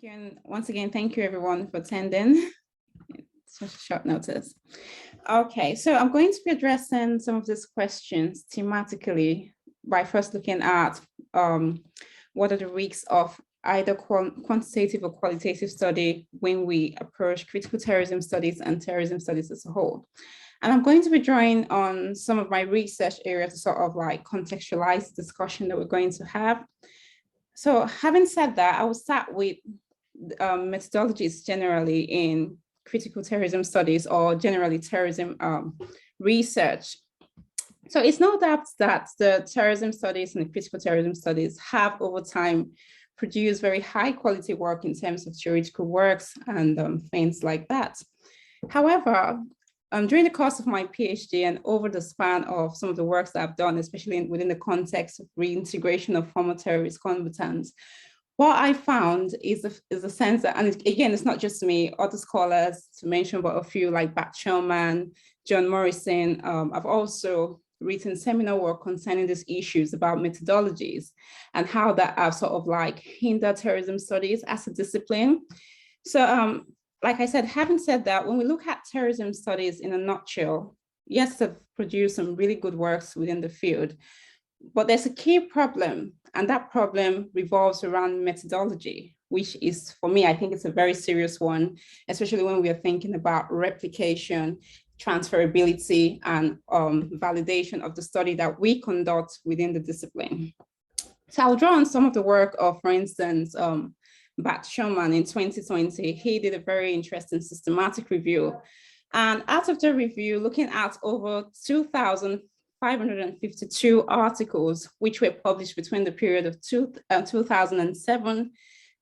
Thank you. And once again, thank you everyone for attending. It's such a short notice. Okay, so I'm going to be addressing some of these questions thematically by first looking at what are the risks of either quantitative or qualitative study when we approach critical terrorism studies and terrorism studies as a whole. And I'm going to be drawing on some of my research areas to sort of like contextualize the discussion that we're going to have. So having said that, I will start with methodologies generally in critical terrorism studies or generally terrorism research. So it's no doubt that the terrorism studies and the critical terrorism studies have over time produced very high quality work in terms of theoretical works and things like that. However, during the course of my PhD and over the span of some of the works that I've done, especially within the context of reintegration of former terrorist combatants, what I found is a sense that, and again, it's not just me, other scholars to mention but a few like Bat Sherman, John Morrison. I've also written seminal work concerning these issues about methodologies and how that have sort of like hindered terrorism studies as a discipline. So like I said, having said that, when we look at terrorism studies in a nutshell, yes, they've produced some really good works within the field, but there's a key problem, and that problem revolves around methodology, which is, for me, I think it's a very serious one, especially when we are thinking about replication, transferability, and validation of the study that we conduct within the discipline. So I'll draw on some of the work of, for instance, Bat Sherman in 2020. He did a very interesting systematic review. And out of the review, looking at over 2,552 articles, which were published between the period of 2007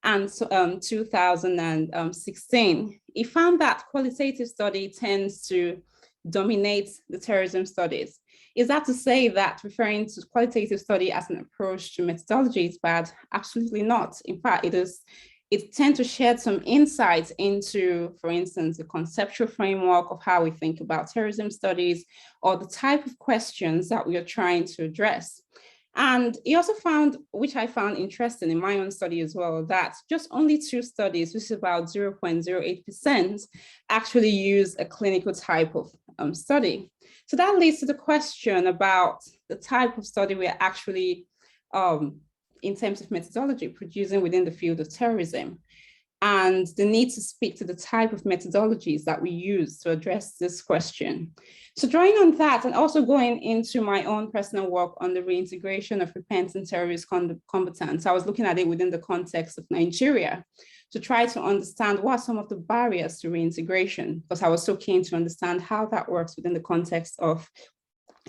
and 2016, he found that qualitative study tends to dominate the terrorism studies. Is that to say that referring to qualitative study as an approach to methodology is bad? Absolutely not. In fact, it tends to shed some insights into, for instance, the conceptual framework of how we think about terrorism studies or the type of questions that we are trying to address. And he also found, which I found interesting in my own study as well, that just only 2 studies, which is about 0.08%, actually use a clinical type of study. So that leads to the question about the type of study we are actually, in terms of methodology, producing within the field of terrorism, and the need to speak to the type of methodologies that we use to address this question. So drawing on that, and also going into my own personal work on the reintegration of repentant terrorist combatants, I was looking at it within the context of Nigeria to try to understand what are some of the barriers to reintegration, because I was so keen to understand how that works within the context of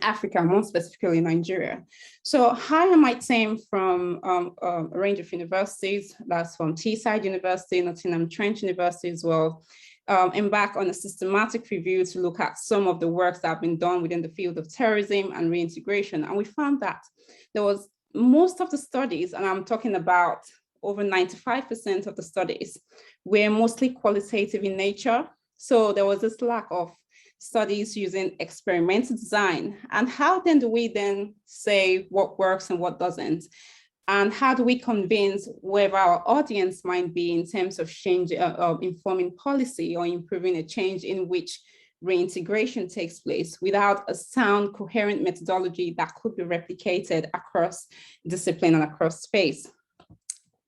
Africa, more specifically Nigeria. So I and my team from a range of universities, that's from Teesside University, Nottingham Trent University as well, embark on a systematic review to look at some of the works that have been done within the field of terrorism and reintegration. And we found that there was most of the studies, and I'm talking about over 95% of the studies, were mostly qualitative in nature. So there was this lack of studies using experimental design. And how then do we then say what works and what doesn't? And how do we convince wherever our audience might be in terms of change, informing policy or improving a change in which reintegration takes place without a sound, coherent methodology that could be replicated across discipline and across space?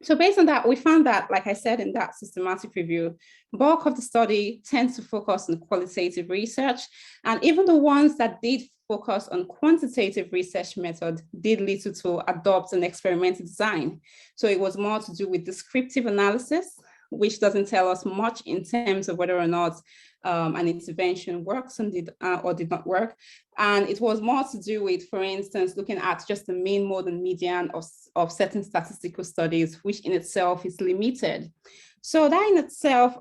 So based on that, we found that, like I said, in that systematic review, bulk of the study tends to focus on qualitative research. And even the ones that did focus on quantitative research method did little to adopt an experimental design. So it was more to do with descriptive analysis, which doesn't tell us much in terms of whether or not an intervention works and did not work. And it was more to do with, for instance, looking at just the mean, mode, and median of certain statistical studies, which in itself is limited. So that in itself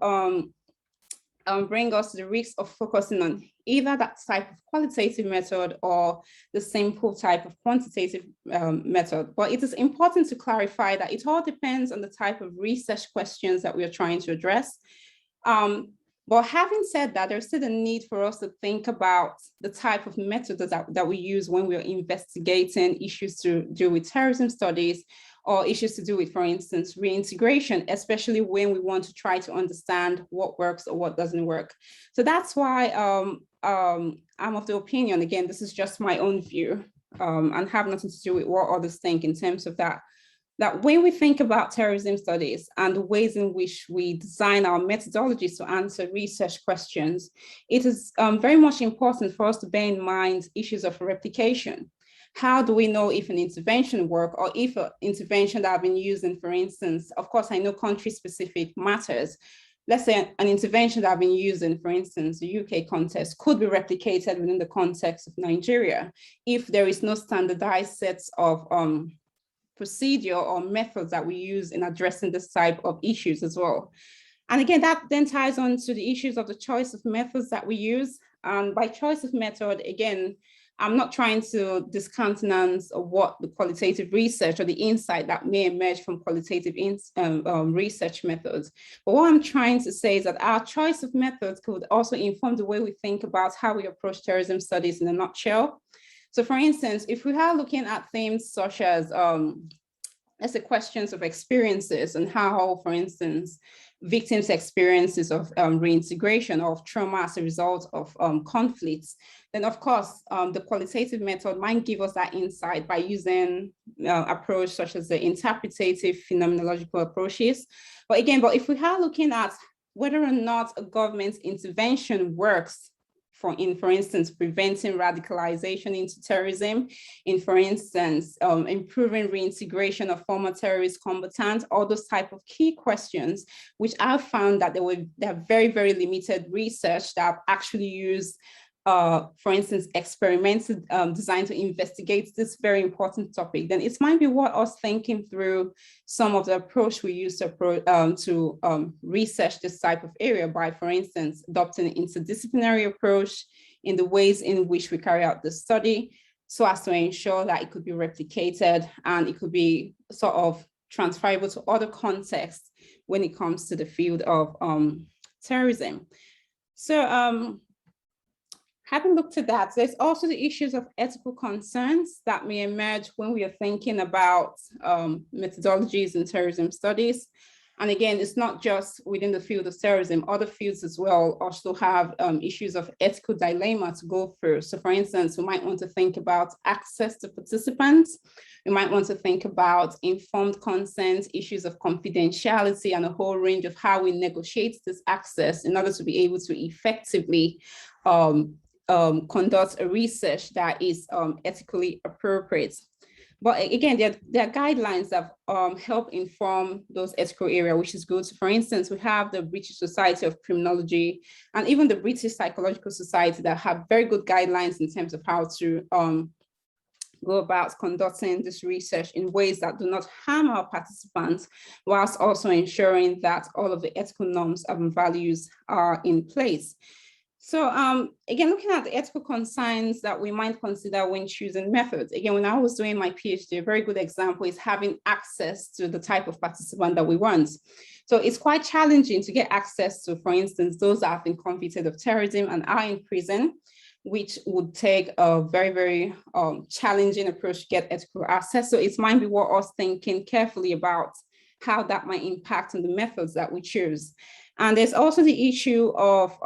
bring us to the risk of focusing on either that type of qualitative method or the simple type of quantitative method. But it is important to clarify that it all depends on the type of research questions that we are trying to address. But having said that, there's still a need for us to think about the type of methods that we use when we're investigating issues to do with terrorism studies, or issues to do with, for instance, reintegration, especially when we want to try to understand what works or what doesn't work. So that's why I'm of the opinion, again, this is just my own view, and have nothing to do with what others think in terms of that when we think about terrorism studies and the ways in which we design our methodologies to answer research questions, it is very much important for us to bear in mind issues of replication. How do we know if an intervention works, or if an intervention that I've been using, for instance, of course, I know country-specific matters. Let's say an intervention that I've been using, for instance, the UK context, could be replicated within the context of Nigeria if there is no standardized sets of procedure or methods that we use in addressing this type of issues as well. And again, that then ties on to the issues of the choice of methods that we use. And by choice of method, again, I'm not trying to discountenance what the qualitative research or the insight that may emerge from qualitative research methods. But what I'm trying to say is that our choice of methods could also inform the way we think about how we approach terrorism studies in a nutshell. So for instance, if we are looking at themes such as, let's say, questions of experiences and how, for instance, victims' experiences of reintegration or of trauma as a result of conflicts, then of course, the qualitative method might give us that insight by using approach such as the interpretative phenomenological approaches. But again, if we are looking at whether or not a government's intervention works for instance, preventing radicalization into terrorism, for instance, improving reintegration of former terrorist combatants, all those type of key questions, which I've found that there are very, very limited research that have actually used, for instance, experiments designed to investigate this very important topic. Then it might be worth us thinking through some of the approach we use to research this type of area by, for instance, adopting an interdisciplinary approach in the ways in which we carry out the study, so as to ensure that it could be replicated and it could be sort of transferable to other contexts when it comes to the field of terrorism. So having looked at that, there's also the issues of ethical concerns that may emerge when we are thinking about methodologies in terrorism studies. And again, it's not just within the field of terrorism, other fields as well also have issues of ethical dilemma to go through. So for instance, we might want to think about access to participants. We might want to think about informed consent, issues of confidentiality, and a whole range of how we negotiate this access in order to be able to effectively conduct a research that is ethically appropriate. But again, there are guidelines that help inform those ethical areas, which is good. So for instance, we have the British Society of Criminology and even the British Psychological Society that have very good guidelines in terms of how to go about conducting this research in ways that do not harm our participants, whilst also ensuring that all of the ethical norms and values are in place. So again, looking at the ethical concerns that we might consider when choosing methods. Again, when I was doing my PhD, a very good example is having access to the type of participant that we want. So it's quite challenging to get access to, for instance, those that have been convicted of terrorism and are in prison, which would take a very, very challenging approach to get ethical access. So it might be worth us thinking carefully about how that might impact on the methods that we choose. And there's also the issue of,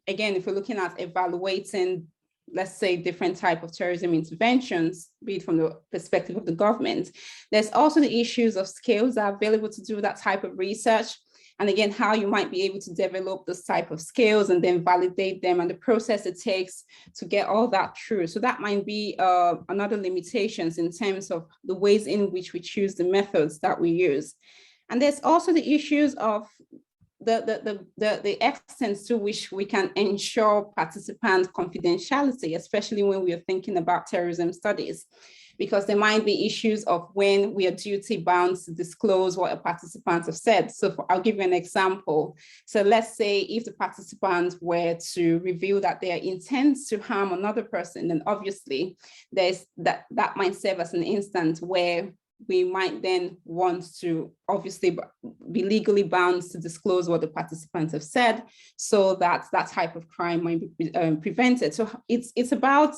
again, if we're looking at evaluating, let's say, different type of terrorism interventions, be it from the perspective of the government, there's also the issues of skills that are available to do that type of research. And again, how you might be able to develop this type of skills and then validate them and the process it takes to get all that through. So that might be another limitations in terms of the ways in which we choose the methods that we use. And there's also the issues of the extent to which we can ensure participant confidentiality, especially when we are thinking about terrorism studies, because there might be issues of when we are duty bound to disclose what a participant have said. So I'll give you an example. So let's say if the participants were to reveal that their intent to harm another person, then obviously that might serve as an instance where we might then want to obviously be legally bound to disclose what the participants have said, so that that type of crime might be prevented. So it's about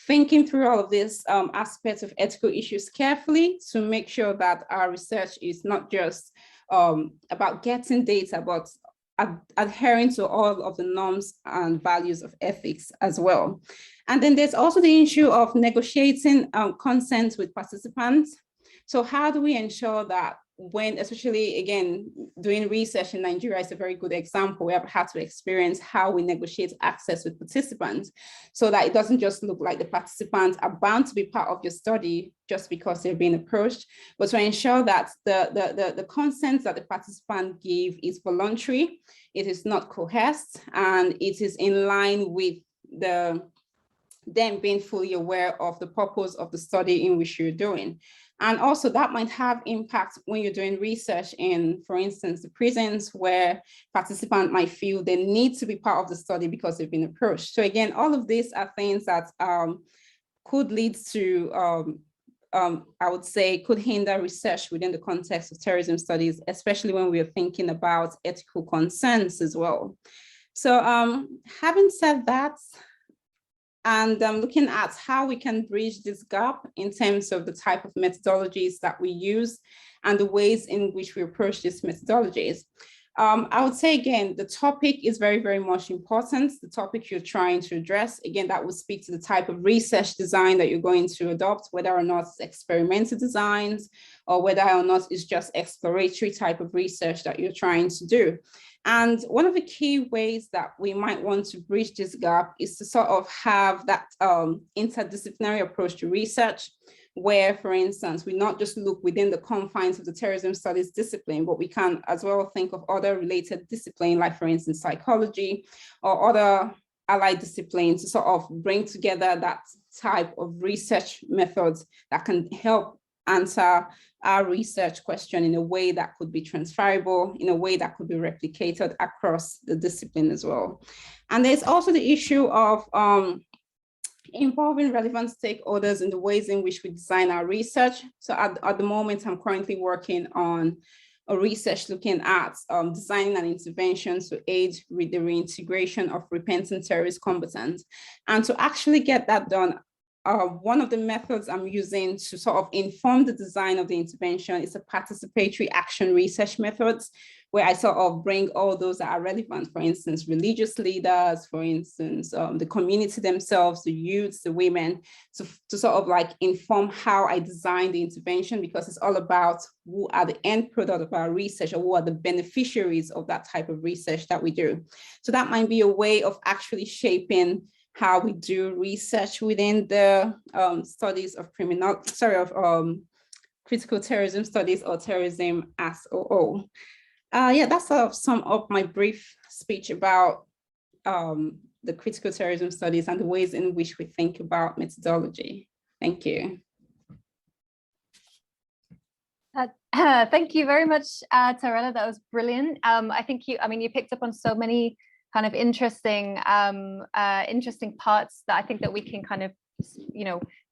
thinking through all of these aspects of ethical issues carefully to make sure that our research is not just about getting data, but adhering to all of the norms and values of ethics as well. And then there's also the issue of negotiating consent with participants. So how do we ensure that when, especially again, doing research in Nigeria is a very good example. We have had to experience how we negotiate access with participants so that it doesn't just look like the participants are bound to be part of your study just because they're being approached, but to ensure that the consent that the participant give is voluntary, it is not coerced, and it is in line with them being fully aware of the purpose of the study in which you're doing. And also that might have impact when you're doing research in, for instance, the prisons, where participants might feel they need to be part of the study because they've been approached. So again, all of these are things that could lead to, I would say, could hinder research within the context of terrorism studies, especially when we are thinking about ethical concerns as well. So having said that, and looking at how we can bridge this gap in terms of the type of methodologies that we use and the ways in which we approach these methodologies. I would say, again, the topic is very, very much important. The topic you're trying to address, again, that would speak to the type of research design that you're going to adopt, whether or not it's experimental designs or whether or not it's just exploratory type of research that you're trying to do. And one of the key ways that we might want to bridge this gap is to sort of have that interdisciplinary approach to research, where, for instance, we not just look within the confines of the terrorism studies discipline, but we can as well think of other related disciplines, like, for instance, psychology or other allied disciplines, to sort of bring together that type of research methods that can help answer our research question in a way that could be transferable, in a way that could be replicated across the discipline as well. And there's also the issue of involving relevant stakeholders in the ways in which we design our research. So at the moment, I'm currently working on a research looking at designing an intervention to aid with the reintegration of repentant terrorist combatants. And to actually get that done, one of the methods I'm using to sort of inform the design of the intervention is a participatory action research methods, where I sort of bring all those that are relevant, for instance, religious leaders, for instance, the community themselves, the youths, the women, to sort of like inform how I design the intervention, because it's all about who are the end product of our research, or who are the beneficiaries of that type of research that we do. So that might be a way of actually shaping how we do research within the studies of critical terrorism studies, or terrorism as a whole. Yeah, that's sort of sum up my brief speech about the critical terrorism studies and the ways in which we think about methodology. Thank you. Thank you very much, Tarela. That was brilliant. I think you picked up on so many kind of interesting parts that I think that we can kind of,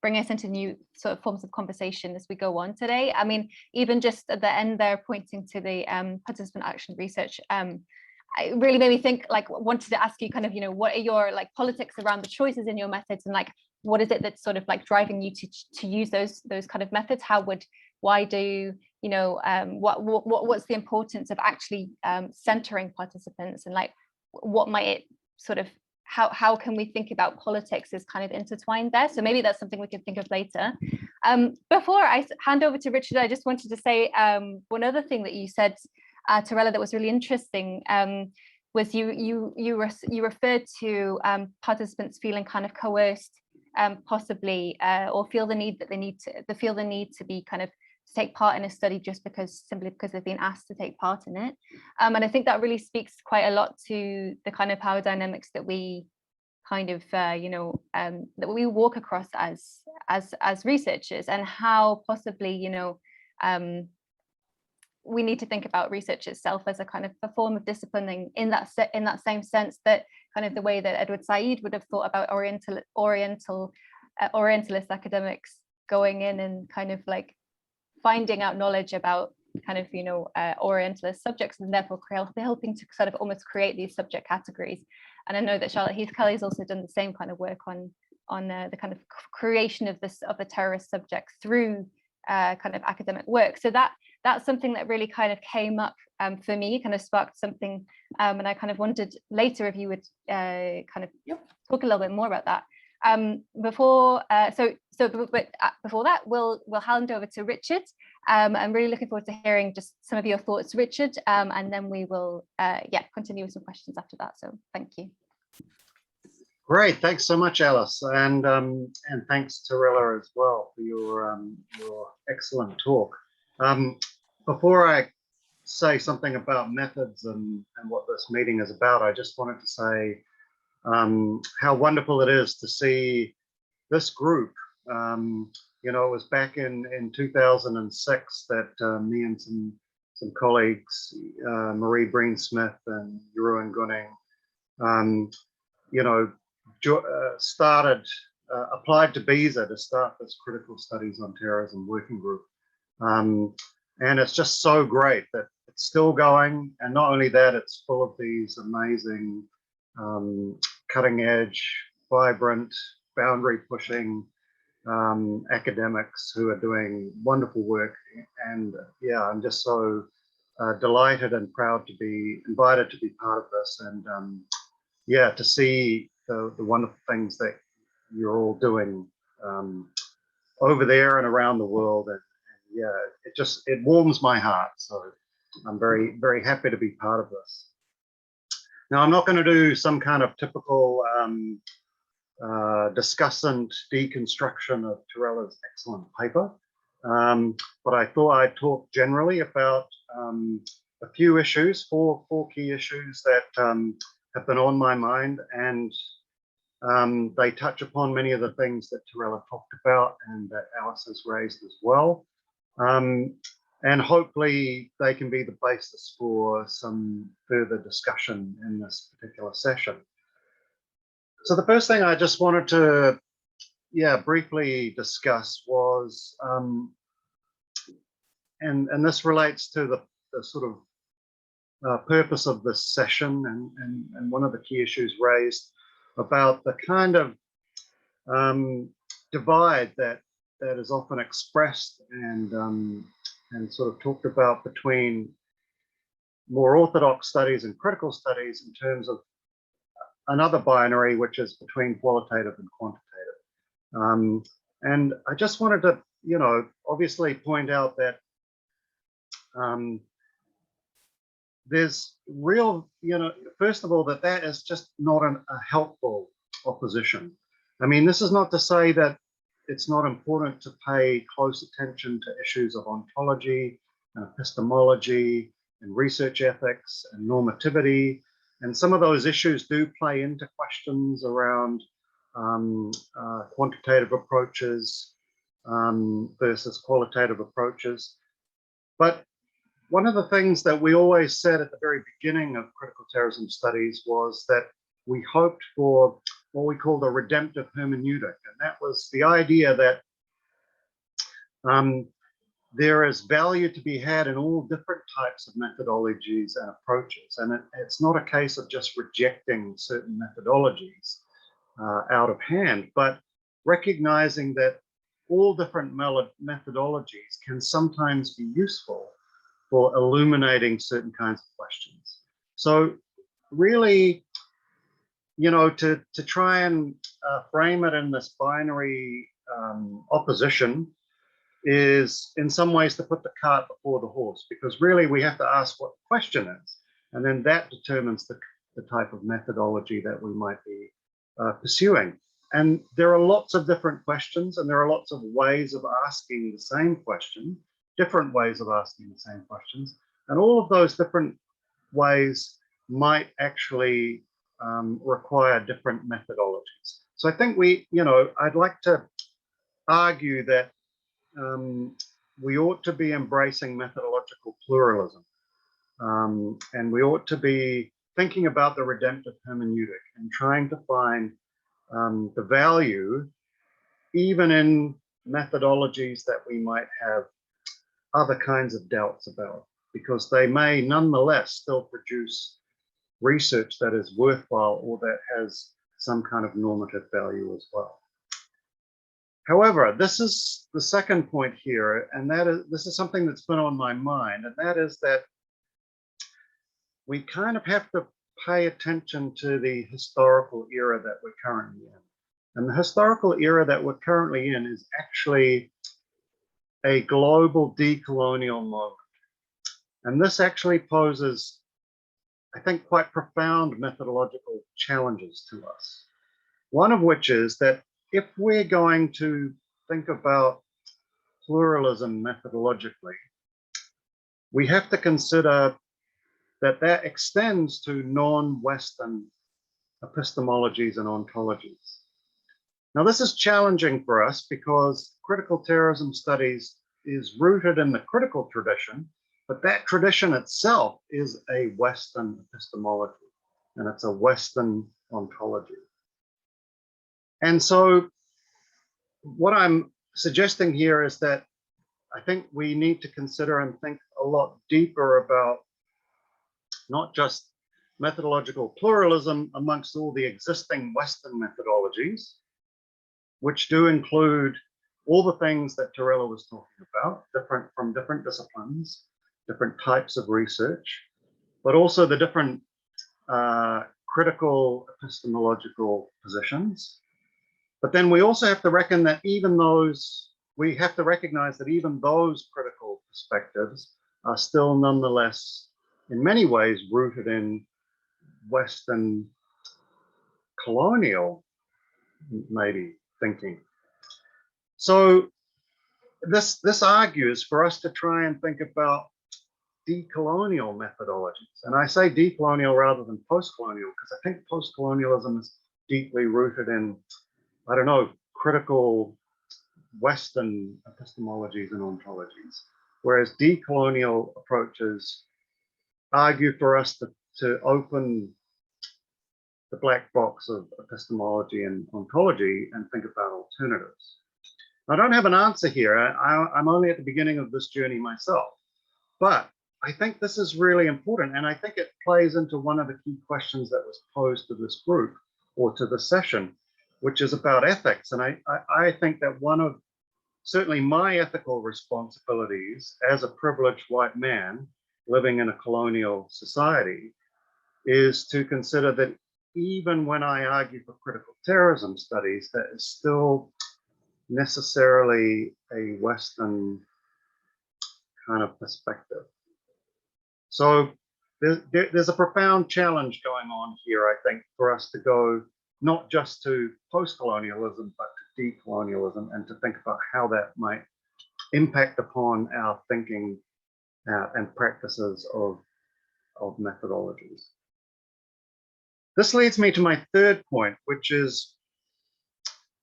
bring us into new sort of forms of conversation as we go on today. I mean, even just at the end there, pointing to the participant action research, it really made me think, like, wanted to ask you kind of, what are your like politics around the choices in your methods, and like, what is it that's sort of like driving you to use those kind of methods? What's the importance of actually centering participants, and like, what might it sort of, how can we think about politics as kind of intertwined there? So maybe that's something we can think of later. Before I hand over to Richard, I just wanted to say one other thing that you said, Tarela, that was really interesting, was you referred to participants feeling kind of coerced, possibly, or feel the need to be kind of to take part in a study simply because they've been asked to take part in it. And I think that really speaks quite a lot to the kind of power dynamics that we kind of, that we walk across as researchers, and how possibly, we need to think about research itself as a kind of a form of disciplining in that same sense that kind of the way that Edward Said would have thought about Orientalist academics going in and kind of like finding out knowledge about kind of, Orientalist subjects, and therefore helping to sort of almost create these subject categories. And I know that Charlotte Heath Kelly's also done the same kind of work on the kind of creation of the terrorist subject through kind of academic work. So that's something that really kind of came up for me, kind of sparked something, and I kind of wondered later if you would kind of talk a little bit more about that. Before that, we'll hand over to Richard. I'm really looking forward to hearing just some of your thoughts, Richard, and then we will continue with some questions after that. So thank you. Great, thanks so much, Alice, and thanks Tarela as well for your excellent talk. Before I say something about methods and what this meeting is about, I just wanted to say how wonderful it is to see this group. It was back in 2006 that me and some colleagues, Marie Breen-Smith and Jeroen Gunning, applied to BISA to start this Critical Studies on Terrorism working group. And it's just so great that it's still going. And not only that, it's full of these amazing, cutting edge, vibrant, boundary pushing academics who are doing wonderful work. And yeah, I'm just so delighted and proud to be invited to be part of this. And to see the wonderful things that you're all doing over there and around the world. And it warms my heart. So I'm very, very happy to be part of this. Now, I'm not going to do some kind of typical discussant deconstruction of Tarela's excellent paper, but I thought I'd talk generally about a few issues, four key issues that have been on my mind, and they touch upon many of the things that Tarela talked about and that Alice has raised as well. And hopefully they can be the basis for some further discussion in this particular session. So the first thing I just wanted to briefly discuss was, and this relates to the sort of purpose of this session, and one of the key issues raised about the kind of divide that is often expressed and sort of talked about between more orthodox studies and critical studies in terms of another binary, which is between qualitative and quantitative. And I just wanted to, obviously point out that there's real, first of all, that is just not a helpful opposition. I mean, this is not to say that it's not important to pay close attention to issues of ontology and epistemology and research ethics and normativity. And some of those issues do play into questions around quantitative approaches versus qualitative approaches. But one of the things that we always said at the very beginning of Critical Terrorism Studies was that we hoped for what we called a redemptive hermeneutic. And that was the idea that there is value to be had in all different types of methodologies and approaches. And it's not a case of just rejecting certain methodologies out of hand, but recognizing that all different methodologies can sometimes be useful for illuminating certain kinds of questions. So really, to try and frame it in this binary opposition is in some ways to put the cart before the horse, because really we have to ask what the question is, and then that determines the type of methodology that we might be pursuing. And there are lots of different questions, and there are lots of ways of asking the same question, different ways of asking the same questions, and all of those different ways might actually require different methodologies. So I think I'd like to argue that we ought to be embracing methodological pluralism, and we ought to be thinking about the redemptive hermeneutic and trying to find the value even in methodologies that we might have other kinds of doubts about, because they may nonetheless still produce research that is worthwhile or that has some kind of normative value as well. However, this is the second point here, and this is something that's been on my mind, and that is that we kind of have to pay attention to the historical era that we're currently in. And the historical era that we're currently in is actually a global decolonial moment. And this actually poses, I think, quite profound methodological challenges to us. One of which is that if we're going to think about pluralism methodologically, we have to consider that that extends to non-Western epistemologies and ontologies. Now, this is challenging for us because critical terrorism studies is rooted in the critical tradition, but that tradition itself is a Western epistemology, and it's a Western ontology. And so what I'm suggesting here is that I think we need to consider and think a lot deeper about not just methodological pluralism amongst all the existing Western methodologies, which do include all the things that Tarela was talking about, from different disciplines, different types of research, but also the different critical epistemological positions. But then we also have to reckon that we have to recognize that even those critical perspectives are still nonetheless, in many ways, rooted in Western colonial, maybe, thinking. So this argues for us to try and think about decolonial methodologies. And I say decolonial rather than post-colonial because I think post-colonialism is deeply rooted in, I don't know, critical Western epistemologies and ontologies, whereas decolonial approaches argue for us to open the black box of epistemology and ontology and think about alternatives. I don't have an answer here. I'm only at the beginning of this journey myself, but I think this is really important, and I think it plays into one of the key questions that was posed to this group or to the session, which is about ethics. And I think that one of certainly my ethical responsibilities as a privileged white man living in a colonial society is to consider that even when I argue for critical terrorism studies, that is still necessarily a Western kind of perspective. So there's a profound challenge going on here, I think, for us to go not just to post-colonialism, but to decolonialism, and to think about how that might impact upon our thinking and practices of methodologies. This leads me to my third point, which is,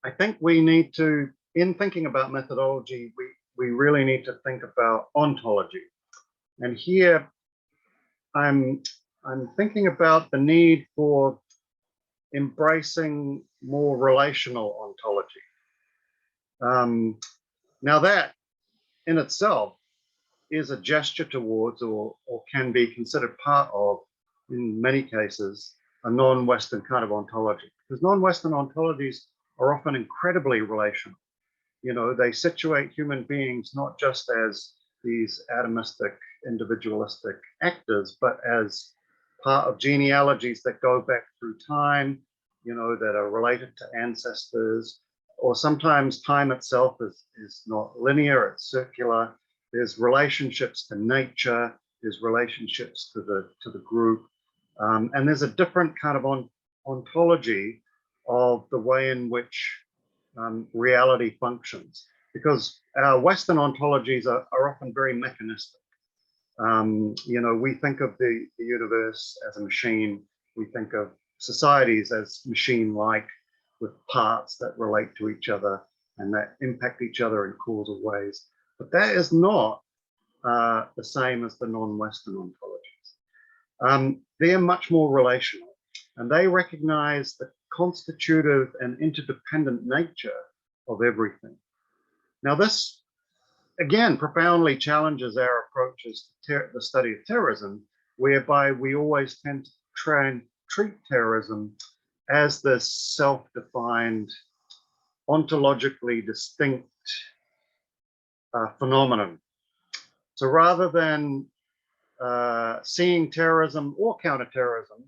I think we need to, in thinking about methodology, we really need to think about ontology. And here I'm thinking about the need for embracing more relational ontology. Now that in itself is a gesture towards, or can be considered part of, in many cases, a non-Western kind of ontology, because non-Western ontologies are often incredibly relational. You know, they situate human beings not just as these atomistic, individualistic actors, but as part of genealogies that go back through time, you know, that are related to ancestors, or sometimes time itself is not linear, it's circular. There's relationships to nature, there's relationships to the group, and there's a different kind of ontology of the way in which reality functions, because our Western ontologies are often very mechanistic. You know, we think of the universe as a machine, we think of societies as machine-like, with parts that relate to each other and that impact each other in causal ways. But that is not the same as the non-Western ontologies. They're much more relational, and they recognize the constitutive and interdependent nature of everything. Now, this again, profoundly challenges our approaches to the study of terrorism, whereby we always tend to try and treat terrorism as this self-defined, ontologically distinct phenomenon. So rather than seeing terrorism or counterterrorism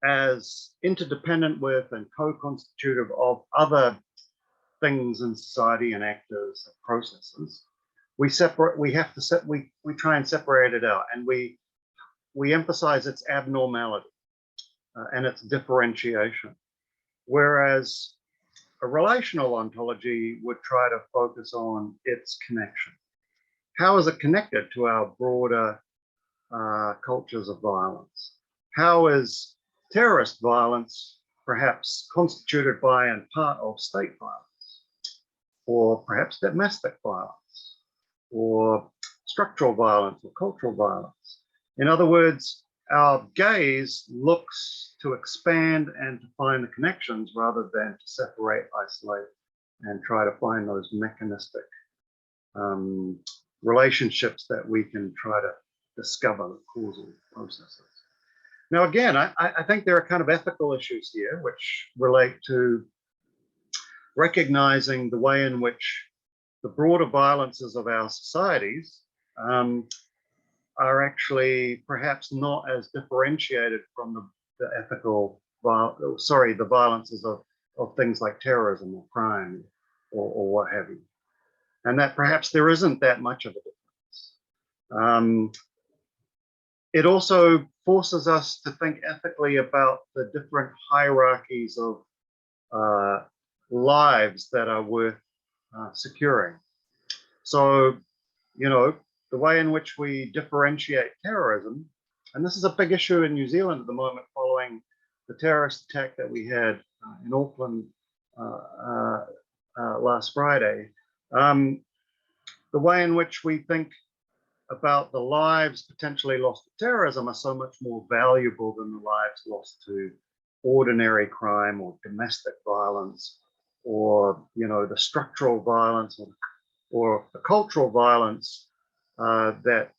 as interdependent with and co-constitutive of other things in society and actors and processes, we try and separate it out, and we emphasize its abnormality and its differentiation. Whereas a relational ontology would try to focus on its connection. How is it connected to our broader cultures of violence? How is terrorist violence perhaps constituted by and part of state violence, or perhaps domestic violence, or structural violence or cultural violence? In other words, our gaze looks to expand and to find the connections rather than to separate, isolate, and try to find those mechanistic relationships that we can try to discover the causal processes. Now, again, I think there are kind of ethical issues here which relate to recognizing the way in which the broader violences of our societies are actually perhaps not as differentiated from the ethical, the violences of things like terrorism or crime or what have you. And that perhaps there isn't that much of a difference. It also forces us to think ethically about the different hierarchies of lives that are worth securing. So, you know, the way in which we differentiate terrorism, and this is a big issue in New Zealand at the moment following the terrorist attack that we had in Auckland last Friday. The way in which we think about the lives potentially lost to terrorism are so much more valuable than the lives lost to ordinary crime or domestic violence, or, you know, the structural violence or the cultural violence that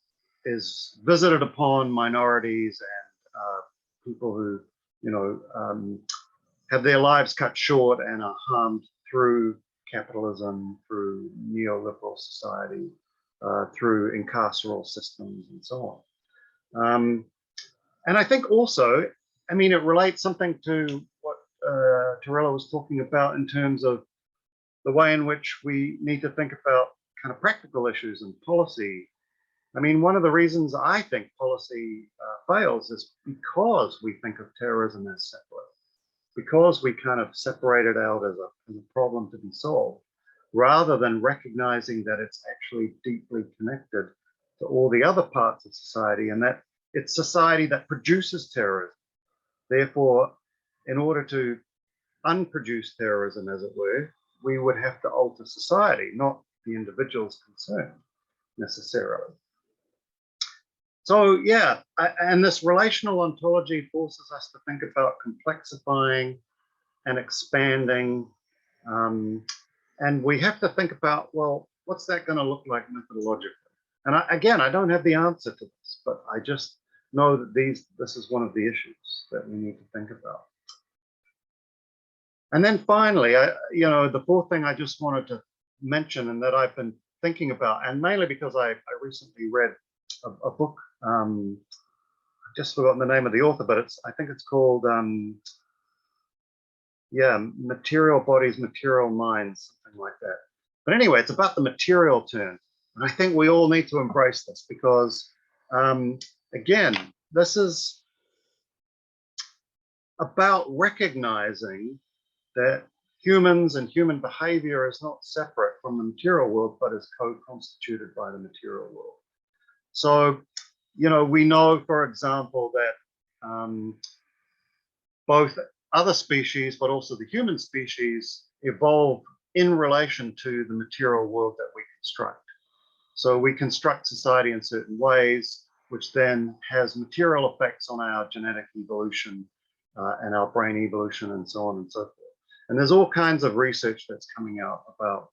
is visited upon minorities and people who, you know, have their lives cut short and are harmed through capitalism, through neoliberal society, through incarceral systems and so on. And I think also, I mean, it relates something to what Tarela was talking about in terms of the way in which we need to think about kind of practical issues and policy. I mean, one of the reasons I think policy fails is because we think of terrorism as separate, because we kind of separate it out as a problem to be solved, rather than recognizing that it's actually deeply connected to all the other parts of society, and that it's society that produces terrorism. Therefore, in order to unproduce terrorism, as it were, we would have to alter society, not the individuals concerned necessarily. So yeah, and this relational ontology forces us to think about complexifying and expanding, and we have to think about, well, what's that going to look like methodologically? And again, I don't have the answer to this, but I just know that this is one of the issues that we need to think about. And then finally, you know, the fourth thing I just wanted to mention, and that I've been thinking about, and mainly because I recently read a book, I've just forgotten the name of the author, but I think it's called, Material Bodies, Material Minds, something like that. But anyway, it's about the material turn. And I think we all need to embrace this because, again, this is about recognizing that humans and human behavior is not separate from the material world, but is co-constituted by the material world. So, you know, we know, for example, that both other species, but also the human species, evolve in relation to the material world that we construct. So we construct society in certain ways, which then has material effects on our genetic evolution and our brain evolution and so on and so forth. And there's all kinds of research that's coming out about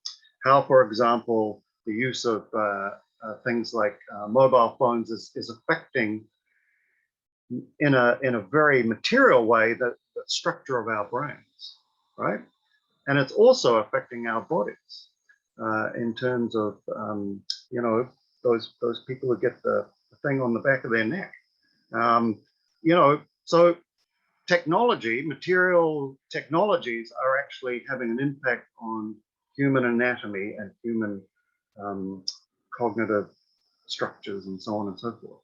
how, for example, the use of things like mobile phones is affecting in a very material way the structure of our brains, right? And it's also affecting our bodies in terms of you know, those people who get the thing on the back of their neck. You know, so technology, material technologies are actually having an impact on human anatomy and human cognitive structures and so on and so forth.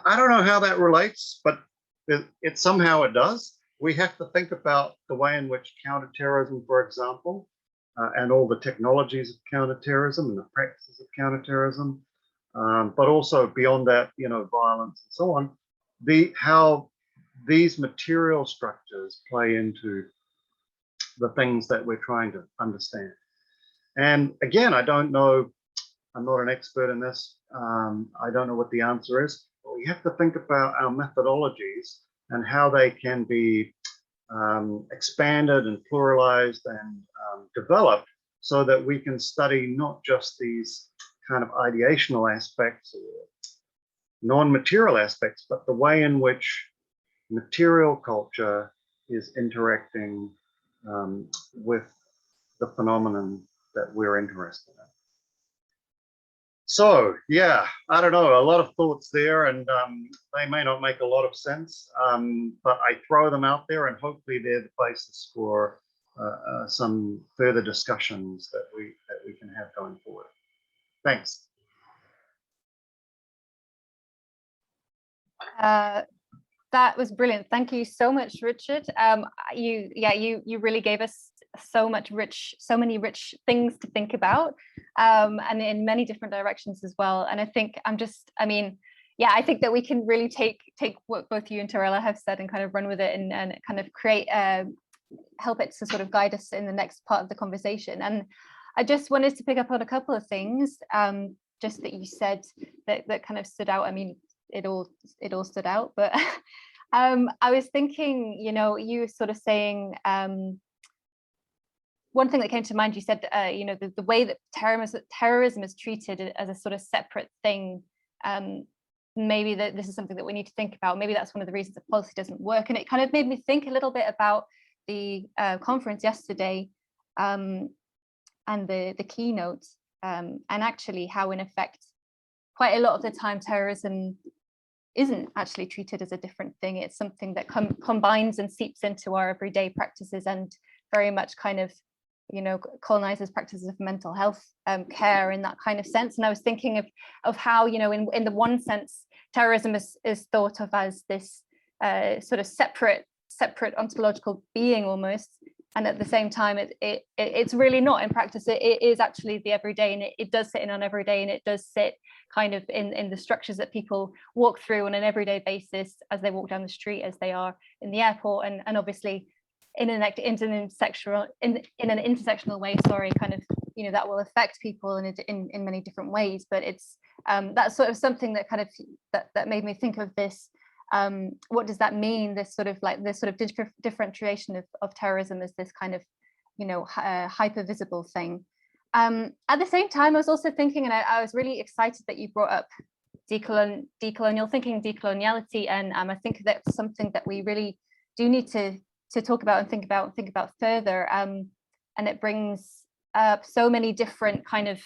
I don't know how that relates, but it somehow it does. We have to think about the way in which counterterrorism, for example, and all the technologies of counterterrorism and the practices of counterterrorism, but also beyond that, you know, violence and so on, how these material structures play into the things that we're trying to understand. And again, I don't know, I'm not an expert in this. I don't know what the answer is, but we have to think about our methodologies and how they can be expanded and pluralized and developed so that we can study not just these kind of ideational aspects or non-material aspects, but the way in which material culture is interacting with the phenomenon that we're interested in. So yeah, I don't know, a lot of thoughts there, and they may not make a lot of sense, but I throw them out there, and hopefully they're the basis for some further discussions that we can have going forward. Thanks. That was brilliant. Thank you so much, Richard. You really gave us so many rich things to think about, and in many different directions as well. And I think I think that we can really take what both you and Tarela have said and kind of run with it and kind of create help it to sort of guide us in the next part of the conversation. And I just wanted to pick up on a couple of things just that you said that kind of stood out. I mean, it all stood out, but I was thinking, you know, you sort of saying one thing that came to mind. You said, you know, the way that terrorism is treated as a sort of separate thing. Maybe that this is something that we need to think about. Maybe that's one of the reasons that policy doesn't work. And it kind of made me think a little bit about the conference yesterday and the keynote, and actually how, in effect, quite a lot of the time terrorism isn't actually treated as a different thing. It's something that combines and seeps into our everyday practices and very much kind of, you know, colonizes practices of mental health care in that kind of sense. And I was thinking of how, you know, in the one sense, terrorism is thought of as this sort of separate ontological being almost, and at the same time it's really not in practice. It is actually the everyday, and it does sit in on everyday, and it does sit kind of in the structures that people walk through on an everyday basis as they walk down the street, as they are in the airport, and obviously in an intersectional way, kind of, you know, that will affect people in many different ways. But it's that's sort of something that kind of that made me think of this. What does that mean? This sort of differentiation of terrorism as this kind of, you know, hyper visible thing. At the same time, I was also thinking, and I was really excited that you brought up decolonial thinking, decoloniality, and I think that's something that we really do need to talk about and think about further. And it brings up so many different kind of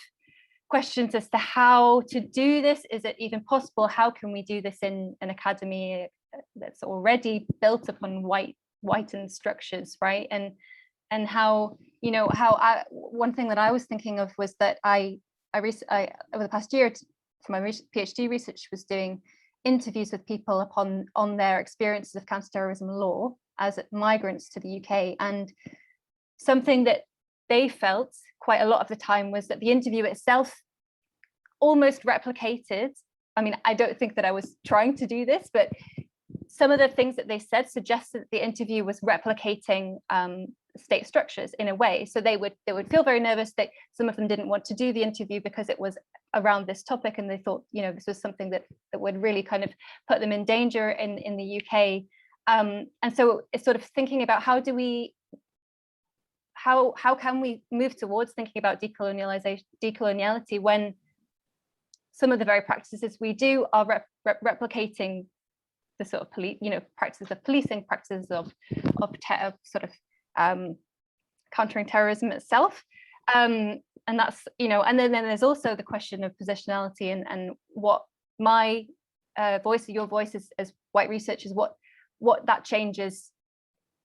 questions as to how to do this. Is it even possible? How can we do this in an academy that's already built upon whitened structures, right? And how, you know, one thing that I was thinking of was that I over the past year for my PhD research was doing interviews with people on their experiences of counterterrorism law as migrants to the UK, and something that they felt quite a lot of the time was that the interview itself almost replicated. I mean, I don't think that I was trying to do this, but some of the things that they said suggested that the interview was replicating state structures in a way. So they would feel very nervous. That some of them didn't want to do the interview because it was around this topic, and they thought, you know, this was something that would really kind of put them in danger in the UK. And so it's sort of thinking about how how can we move towards thinking about decoloniality when some of the very practices we do are replicating the sort of practices of policing, practices of sort of countering terrorism itself, and that's and then there's also the question of positionality and what my voice or your voice as white researchers, what that changes.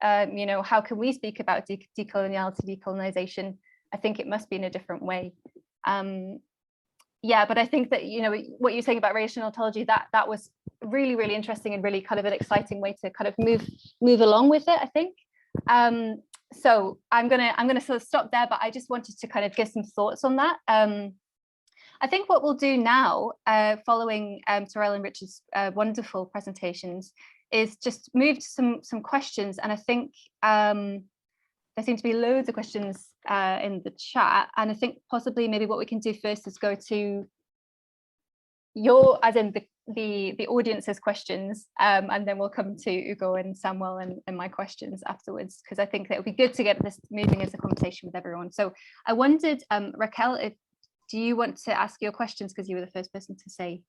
How can we speak about decoloniality, decolonization? I think it must be in a different way. But I think that what you're saying about relational ontology, that was really, really interesting and really kind of an exciting way to kind of move along with it, I think. So I'm gonna sort of stop there, but I just wanted to kind of give some thoughts on that. I think what we'll do now, following Tarela and Richard's wonderful presentations, is just move to some questions. And I think there seem to be loads of questions in the chat. And I think possibly maybe what we can do first is go to the audience's questions, and then we'll come to Ugo and Samwel and my questions afterwards, because I think that it would be good to get this moving as a conversation with everyone. So I wondered, Raquel, do you want to ask your questions, because you were the first person to say?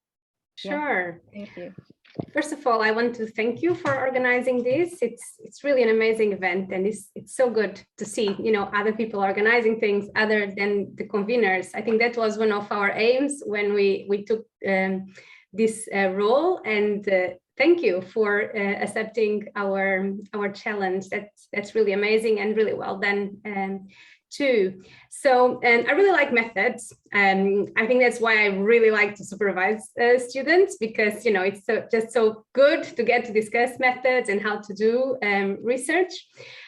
Sure. Yeah. Thank you. First of all, I want to thank you for organizing this. It's really an amazing event, and it's so good to see other people organizing things other than the conveners. I think that was one of our aims when we took this role, and thank you for accepting our challenge. That's really amazing and really well done too. So, and I really like methods. I think that's why I really like to supervise students, because it's just so good to get to discuss methods and how to do research.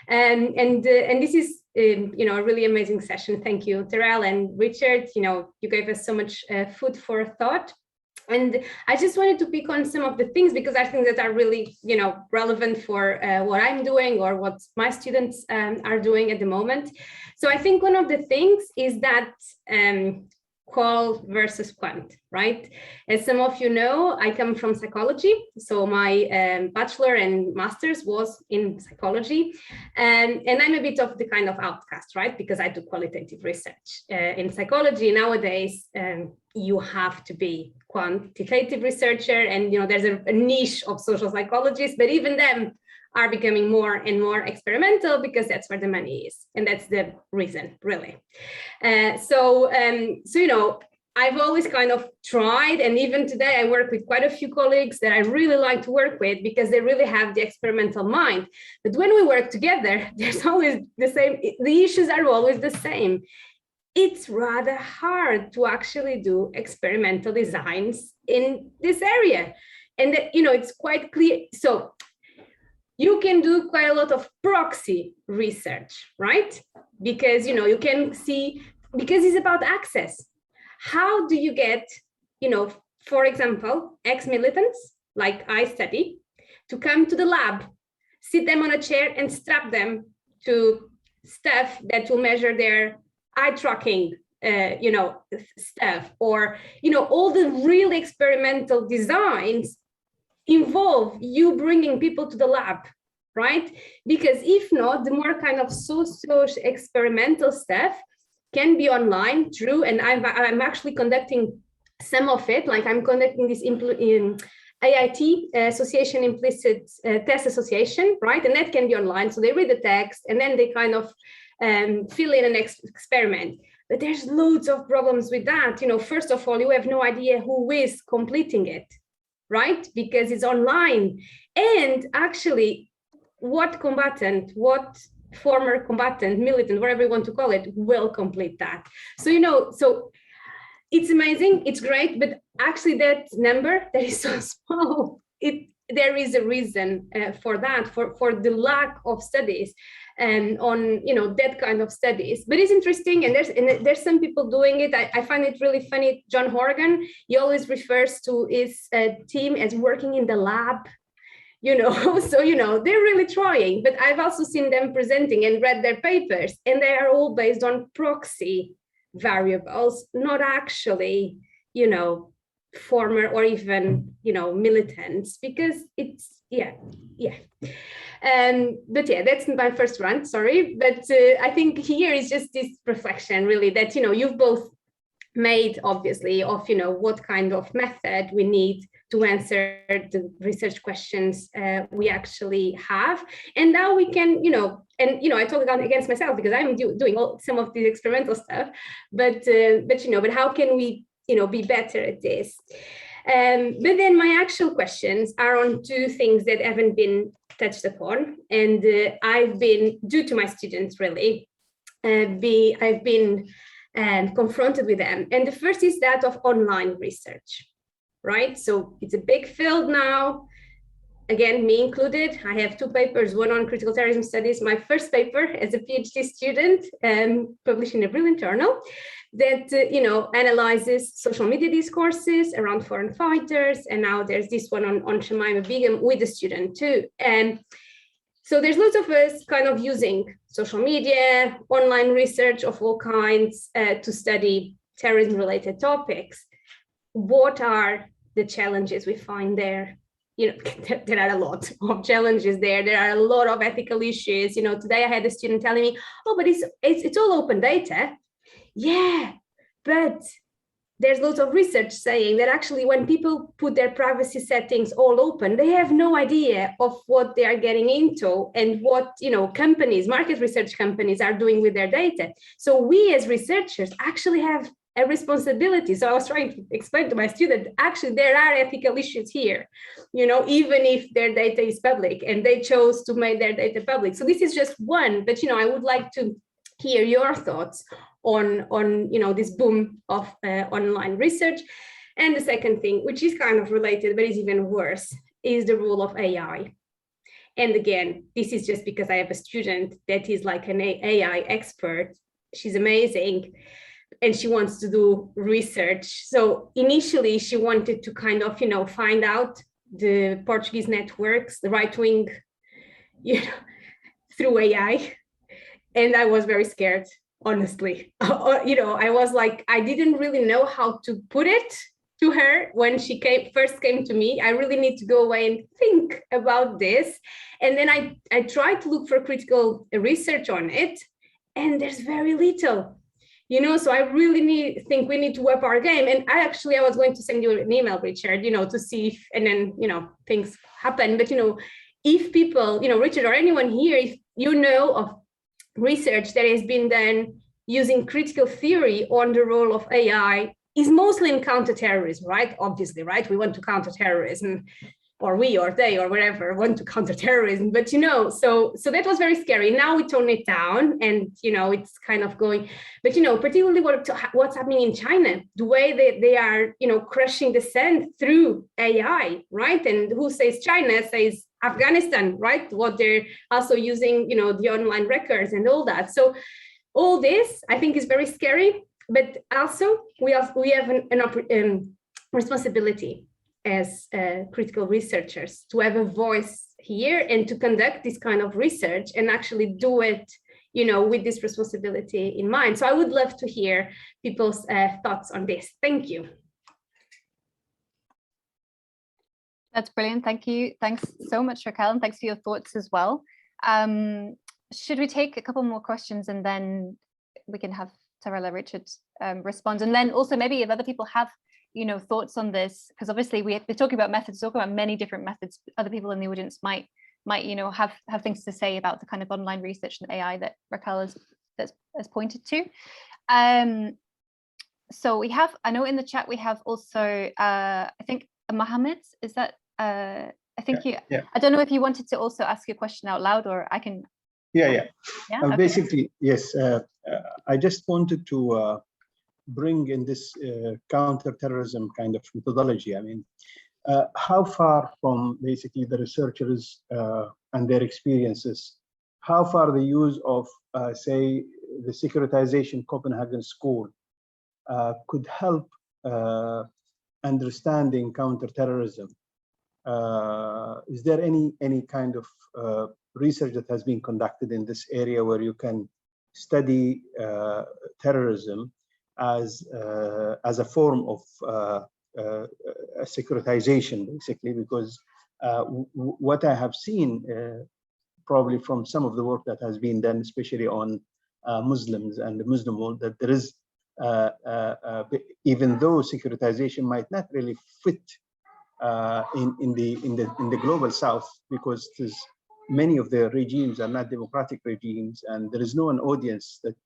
And this is a really amazing session. Thank you, Tarela and Richard. You gave us so much food for thought. And I just wanted to pick on some of the things, because I think that are really, relevant for what I'm doing or what my students are doing at the moment. So I think one of the things is that qual versus quant, right? As some of you know, I come from psychology. So my bachelor and master's was in psychology. And I'm a bit of the kind of outcast, right? Because I do qualitative research in psychology. Nowadays, you have to be quantitative researcher, and there's a niche of social psychologists, but even them are becoming more and more experimental, because that's where the money is, and that's the reason, really. So I've always kind of tried, and even today I work with quite a few colleagues that I really like to work with, because they really have the experimental mind. But when we work together, there's always the same, the issues are always the same. It's rather hard to actually do experimental designs in this area. And it's quite clear. So you can do quite a lot of proxy research, right? Because, you can see, because it's about access. How do you get, for example, ex-militants, like I study, to come to the lab, sit them on a chair and strap them to stuff that will measure their eye tracking, stuff, or, all the really experimental designs involve you bringing people to the lab, right? Because if not, the more kind of social experimental stuff can be online, true. And I'm actually conducting some of it, like I'm conducting this in AIT, Association Implicit Test Association, right? And that can be online. So they read the text and then they kind of fill in an experiment. But there's loads of problems with that. First of all, you have no idea who is completing it, right? Because it's online. And actually, what combatant, what former combatant, militant, whatever you want to call it, will complete that. So, so it's amazing, it's great, but actually that number that is so small, there is a reason for that, for the lack of studies and on that kind of studies. But it's interesting, and there's some people doing it. I find it really funny. John Horgan, he always refers to his team as working in the lab, so they're really trying. But I've also seen them presenting and read their papers, and they are all based on proxy variables, not actually former or even militants, because it's But yeah, that's my first rant, sorry. But I think here is just this reflection really that, you've both made obviously of, what kind of method we need to answer the research questions we actually have. And now we can, I talk against myself because I'm doing some of the experimental stuff, but how can we, be better at this? But then my actual questions are on two things that haven't been touched upon. And I've been, due to my students really, I've been confronted with them. And the first is that of online research, right? So it's a big field now. Again, me included. I have two papers, one on critical terrorism studies, my first paper as a PhD student, published in a brilliant journal that, analyzes social media discourses around foreign fighters. And now there's this one on Shamima Begum with a student too. And so there's lots of us kind of using social media, online research of all kinds to study terrorism-related topics. What are the challenges we find there? There are a lot of challenges there. There are a lot of ethical issues. Today I had a student telling me, oh, but it's all open data. Yeah, but there's lots of research saying that actually when people put their privacy settings all open, they have no idea of what they are getting into and what, companies, market research companies are doing with their data. So we as researchers actually have a responsibility. So I was trying to explain to my student, actually, there are ethical issues here, even if their data is public and they chose to make their data public. So this is just one, but, I would like to hear your thoughts on this boom of online research. And the second thing, which is kind of related, but is even worse, is the role of AI. And again, this is just because I have a student that is like an AI expert. She's amazing. And she wants to do research. So initially she wanted to kind of, find out the Portuguese networks, the right wing, through AI. And I was very scared, honestly. I was like, I didn't really know how to put it to her when she first came to me. I really need to go away and think about this. And then I tried to look for critical research on it, and there's very little. So I really think we need to up our game. And I was going to send you an email, Richard, to see if, and then, things happen. But, if people, Richard or anyone here, if you know of research that has been done using critical theory on the role of AI, is mostly in counterterrorism, right? Obviously, right? We want to counter terrorism, or we or they or wherever want to counter terrorism. But, so that was very scary. Now we tone it down and, it's kind of going, but, particularly what's happening in China, the way that they are, crushing dissent through AI, right? And who says China says Afghanistan, right? What they're also using, the online records and all that. So all this, I think, is very scary, but also we have an responsibility as critical researchers to have a voice here and to conduct this kind of research and actually do it, with this responsibility in mind. So I would love to hear people's thoughts on this. Thank you. That's brilliant. Thank you. Thanks so much, Raquel, and thanks for your thoughts as well. Should we take a couple more questions and then we can have Tarela, Richard respond, and then also maybe if other people have thoughts on this, because obviously we're talking about methods, talking about many different methods. Other people in the audience might have things to say about the kind of online research and AI that Raquel has pointed to. So we have, I know in the chat we have also I think Mohammed, is that I think yeah. I don't know if you wanted to also ask your question out loud, or I can. Yeah. Okay. Basically, yes. I just wanted to bring in this counterterrorism kind of methodology. I mean, how far from basically the researchers and their experiences, how far the use of, say, the securitization Copenhagen School could help understanding counterterrorism? Is there any kind of research that has been conducted in this area where you can study terrorism as a form of securitization, basically? Because what I have seen probably from some of the work that has been done, especially on Muslims and the Muslim world, that there is, even though securitization might not really fit in the global South, because many of the regimes are not democratic regimes, and there is no an audience that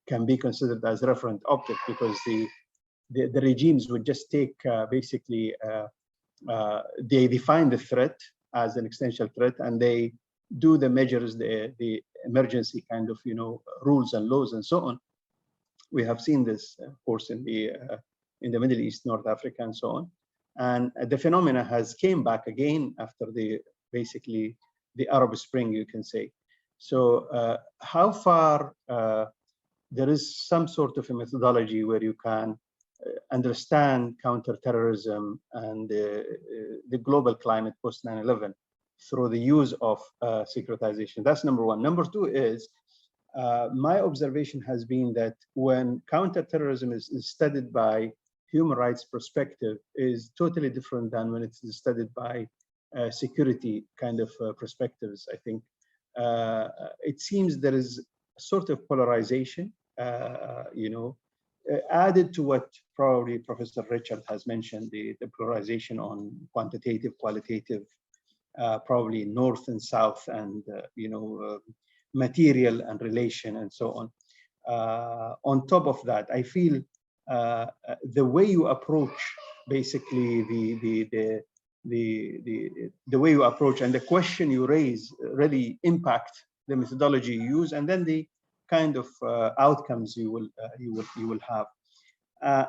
can be considered as referent object, because the regimes would just take basically they define the threat as an existential threat, and they do the measures, the emergency kind of rules and laws and so on. We have seen this, of course, in the Middle East, North Africa, and so on. And the phenomena has came back again after basically the Arab Spring, you can say. So how far there is some sort of a methodology where you can understand counterterrorism and the global climate post 9/11 through the use of securitization? That's number one. Number two is, my observation has been that when counterterrorism is studied by human rights perspective is totally different than when it's studied by security kind of perspectives. I think it seems there is a sort of polarization, added to what probably Professor Richard has mentioned, the polarization on quantitative, qualitative, probably north and south, and material and relation, and so on. On top of that, I feel the way you approach basically the way you approach and the question you raise really impact the methodology you use, and then the kind of outcomes you will have.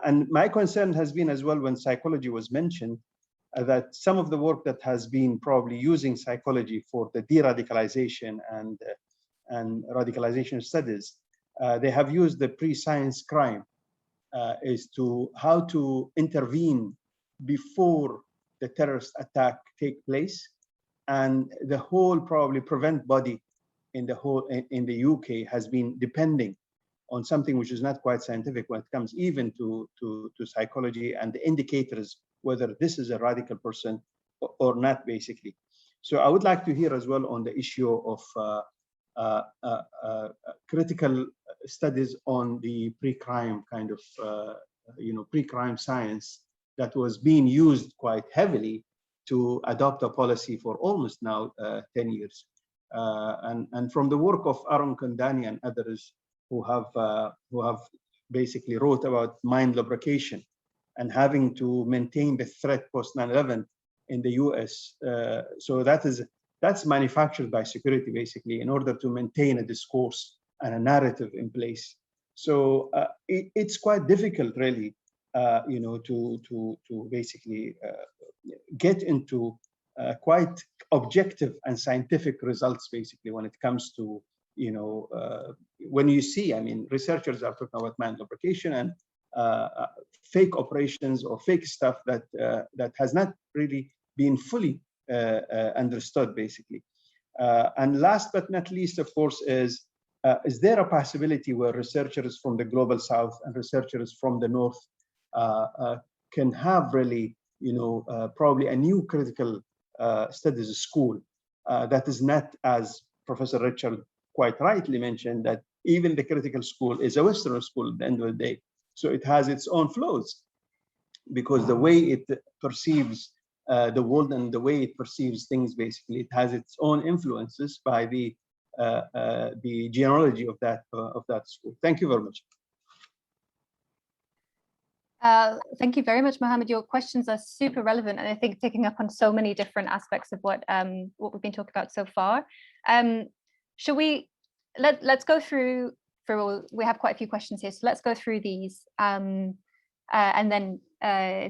And my concern has been as well, when psychology was mentioned, that some of the work that has been probably using psychology for the de-radicalization and radicalization studies, they have used the pre-science crime is to how to intervene before the terrorist attack take place, and the whole probably prevent body in the UK has been depending on something which is not quite scientific when it comes even to psychology and the indicators whether this is a radical person or not, basically. So I would like to hear as well on the issue of critical studies on the pre-crime kind of pre-crime science that was being used quite heavily to adopt a policy for almost now 10 years. And from the work of Aaron Kondani and others who have basically wrote about mind lubrication and having to maintain the threat post 9/11 in the US. So that's manufactured by security, basically, in order to maintain a discourse and a narrative in place. So it's quite difficult, really, to basically get into quite objective and scientific results, basically, when it comes to, when you see, I mean, researchers are talking about mind lubrication and fake operations or fake stuff that has not really been fully understood, basically. And last but not least, of course, is there a possibility where researchers from the global south and researchers from the north can have really, probably a new critical studies school that is not, as Professor Richard quite rightly mentioned, that even the critical school is a Western school at the end of the day. So it has its own flaws, because the way it perceives the world and the way it perceives things, basically, it has its own influences by the genealogy of that school. Thank you very much. Thank you very much, Mohammed. Your questions are super relevant, and I think taking up on so many different aspects of what we've been talking about so far. Should we let's go through we have quite a few questions here, so let's go through these, and then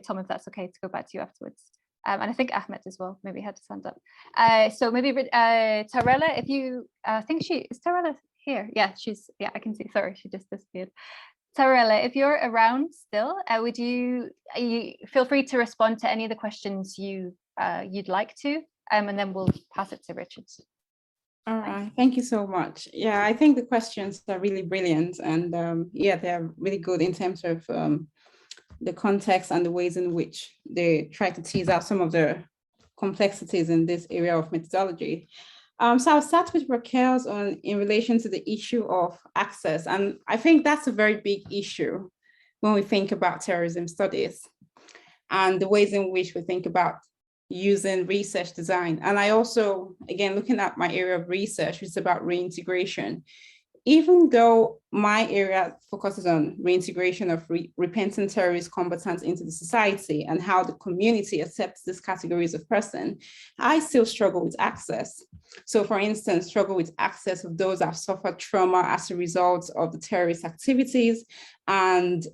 Tom, if that's okay, to go back to you afterwards. And I think Ahmed as well maybe had to stand up. So maybe Tarela, if you think is Tarela here? Yeah, I can see. Sorry, she just disappeared. Tarela, if you're around still, would you feel free to respond to any of the questions you'd like to, and then we'll pass it to Richard. All right, thank you so much. Yeah, I think the questions are really brilliant, and yeah, they're really good in terms of the context and the ways in which they try to tease out some of the complexities in this area of methodology. So I'll start with Raquel's in relation to the issue of access. And I think that's a very big issue when we think about terrorism studies and the ways in which we think about using research design. And I also, again, looking at my area of research, which is about reintegration. Even though my area focuses on reintegration of repentant terrorist combatants into the society and how the community accepts these categories of person, I still struggle with access. So for instance, struggle with access of those that have suffered trauma as a result of the terrorist activities, and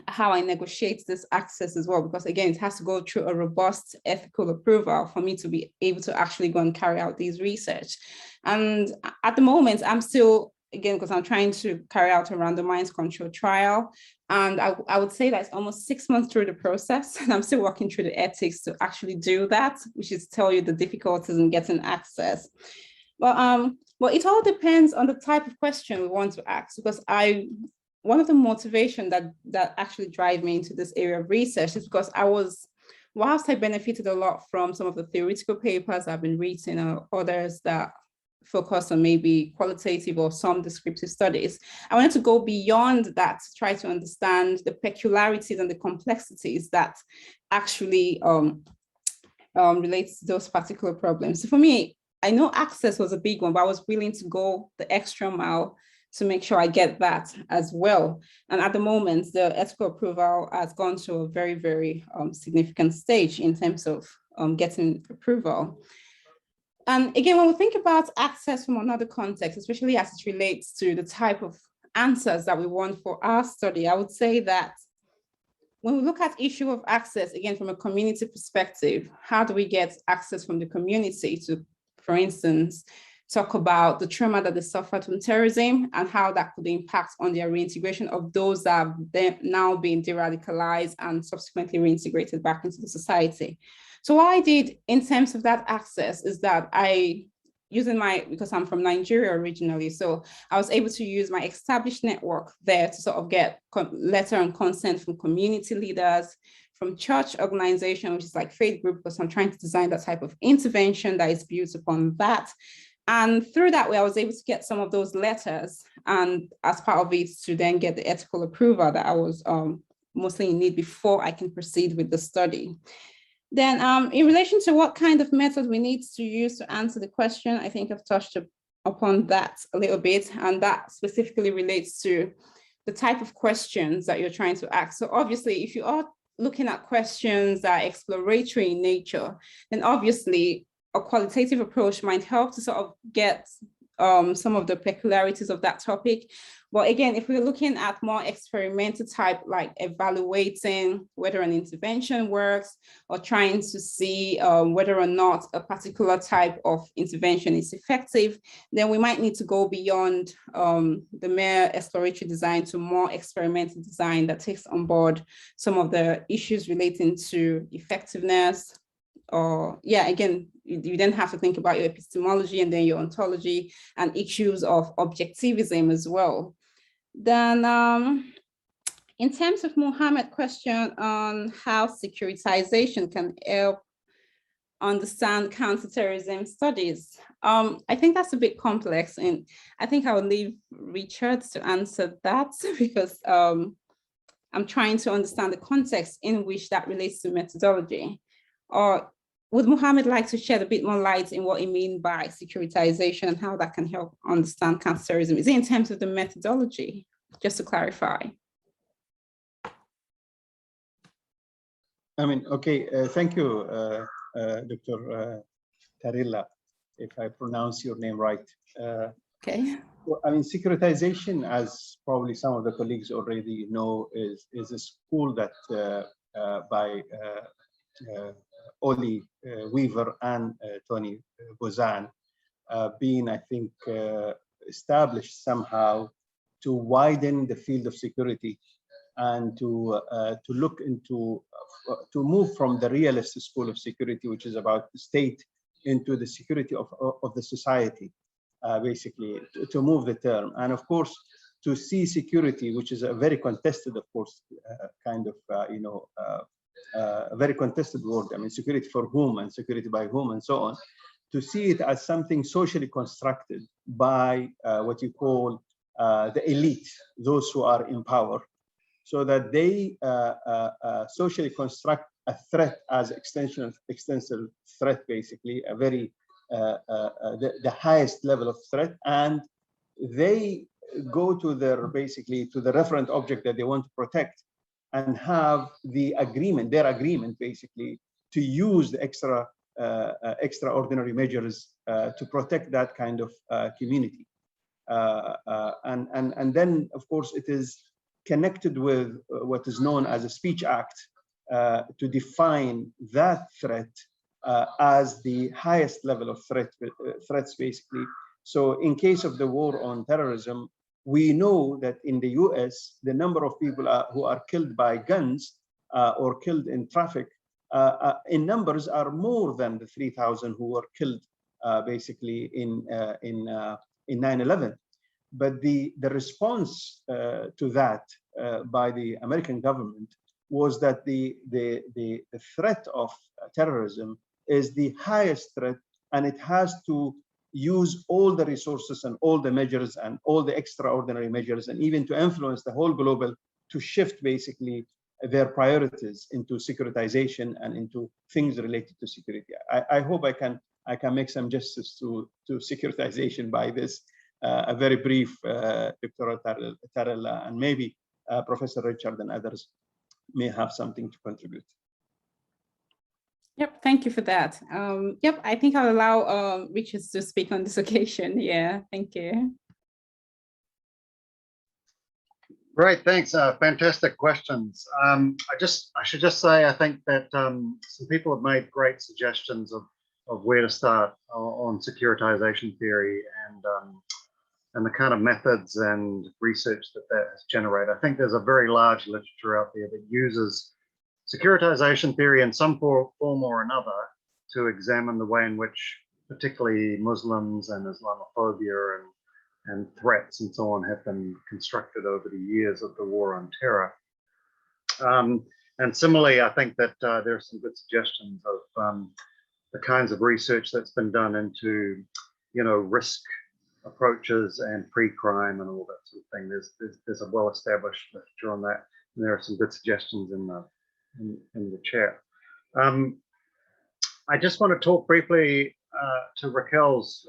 how I negotiate this access as well, because again, it has to go through a robust ethical approval for me to be able to actually go and carry out these research. And at the moment, I'm still, again, because I'm trying to carry out a randomized controlled trial, and I would say that's almost 6 months through the process, and I'm still working through the ethics to actually do that, which is tell you the difficulties in getting access. Well, it all depends on the type of question we want to ask, because one of the motivation that actually drive me into this area of research is because whilst I benefited a lot from some of the theoretical papers I've been reading or others that focus on maybe qualitative or some descriptive studies, I wanted to go beyond that to try to understand the peculiarities and the complexities that actually relates to those particular problems. So for me, I know access was a big one, but I was willing to go the extra mile to make sure I get that as well. And at the moment, the ethical approval has gone to a very, very significant stage in terms of getting approval. And again, when we think about access from another context, especially as it relates to the type of answers that we want for our study, I would say that when we look at issue of access, again, from a community perspective, how do we get access from the community to, for instance, talk about the trauma that they suffered from terrorism and how that could impact on their reintegration of those that have now been de-radicalized and subsequently reintegrated back into the society. So what I did in terms of that access is that because I'm from Nigeria originally, so I was able to use my established network there to sort of get letter and consent from community leaders, from church organization, which is like faith group, because I'm trying to design that type of intervention that is built upon that. And through that way, I was able to get some of those letters, and as part of it, to then get the ethical approval that I was mostly in need before I can proceed with the study. Then in relation to what kind of method we need to use to answer the question, I think I've touched upon that a little bit, and that specifically relates to the type of questions that you're trying to ask. So obviously, if you are looking at questions that are exploratory in nature, then obviously a qualitative approach might help to sort of get some of the peculiarities of that topic. But again, if we're looking at more experimental type, like evaluating whether an intervention works or trying to see whether or not a particular type of intervention is effective, then we might need to go beyond the mere exploratory design to more experimental design that takes on board some of the issues relating to effectiveness. Or again, you then have to think about your epistemology and then your ontology and issues of objectivism as well. Then in terms of Mohammed's question on how securitization can help understand counterterrorism studies, I think that's a bit complex, and I think I will leave Richard to answer that because I'm trying to understand the context in which that relates to methodology. Or would Mohammed like to shed a bit more light in what he means by securitization and how that can help understand counterterrorism? Is it in terms of the methodology, just to clarify? I mean, okay, thank you, Dr. Tarela, if I pronounce your name right. Okay. Well, I mean, securitization, as probably some of the colleagues already know, is a school that by Oli Weaver and Tony Buzan being, I think, established somehow to widen the field of security and to look into, to move from the realist school of security, which is about the state, into the security of the society, basically, to move the term. And of course, to see security, which is a very contested, of course, kind of, a very contested word. I mean, security for whom and security by whom and so on. to see it as something socially constructed by what you call the elite, those who are in power, so that they socially construct a threat as extensive threat, basically, a very the highest level of threat, and they go to their basically to the referent object that they want to protect, and have the agreement, their agreement, basically, to use the extraordinary measures to protect that kind of community. And then, of course, it is connected with what is known as a speech act to define that threat as the highest level of threats, basically. So in case of the war on terrorism, we know that in the US, the number of people who are killed by guns or killed in traffic in numbers are more than the 3,000 who were killed basically in 9/11. But the response to that by the American government was that the threat of terrorism is the highest threat, and it has to use all the resources and all the measures and all the extraordinary measures, and even to influence the whole global to shift basically their priorities into securitization and into things related to security. I hope I can make some justice to securitization by this a very brief Dr. Tarela, and maybe Professor Richard and others may have something to contribute. Yep, thank you for that. Yep, I think I'll allow Richard to speak on this occasion. Yeah, thank you. Great, thanks. Fantastic questions. I should just say, I think that some people have made great suggestions of where to start on securitization theory and the kind of methods and research that has generated. I think there's a very large literature out there that uses securitization theory in some form or another to examine the way in which particularly Muslims and Islamophobia and threats and so on have been constructed over the years of the war on terror. And similarly, I think that there are some good suggestions of the kinds of research that's been done into, risk approaches and pre-crime and all that sort of thing. There's a well-established literature on that, and there are some good suggestions in the chat. I just want to talk briefly to Raquel's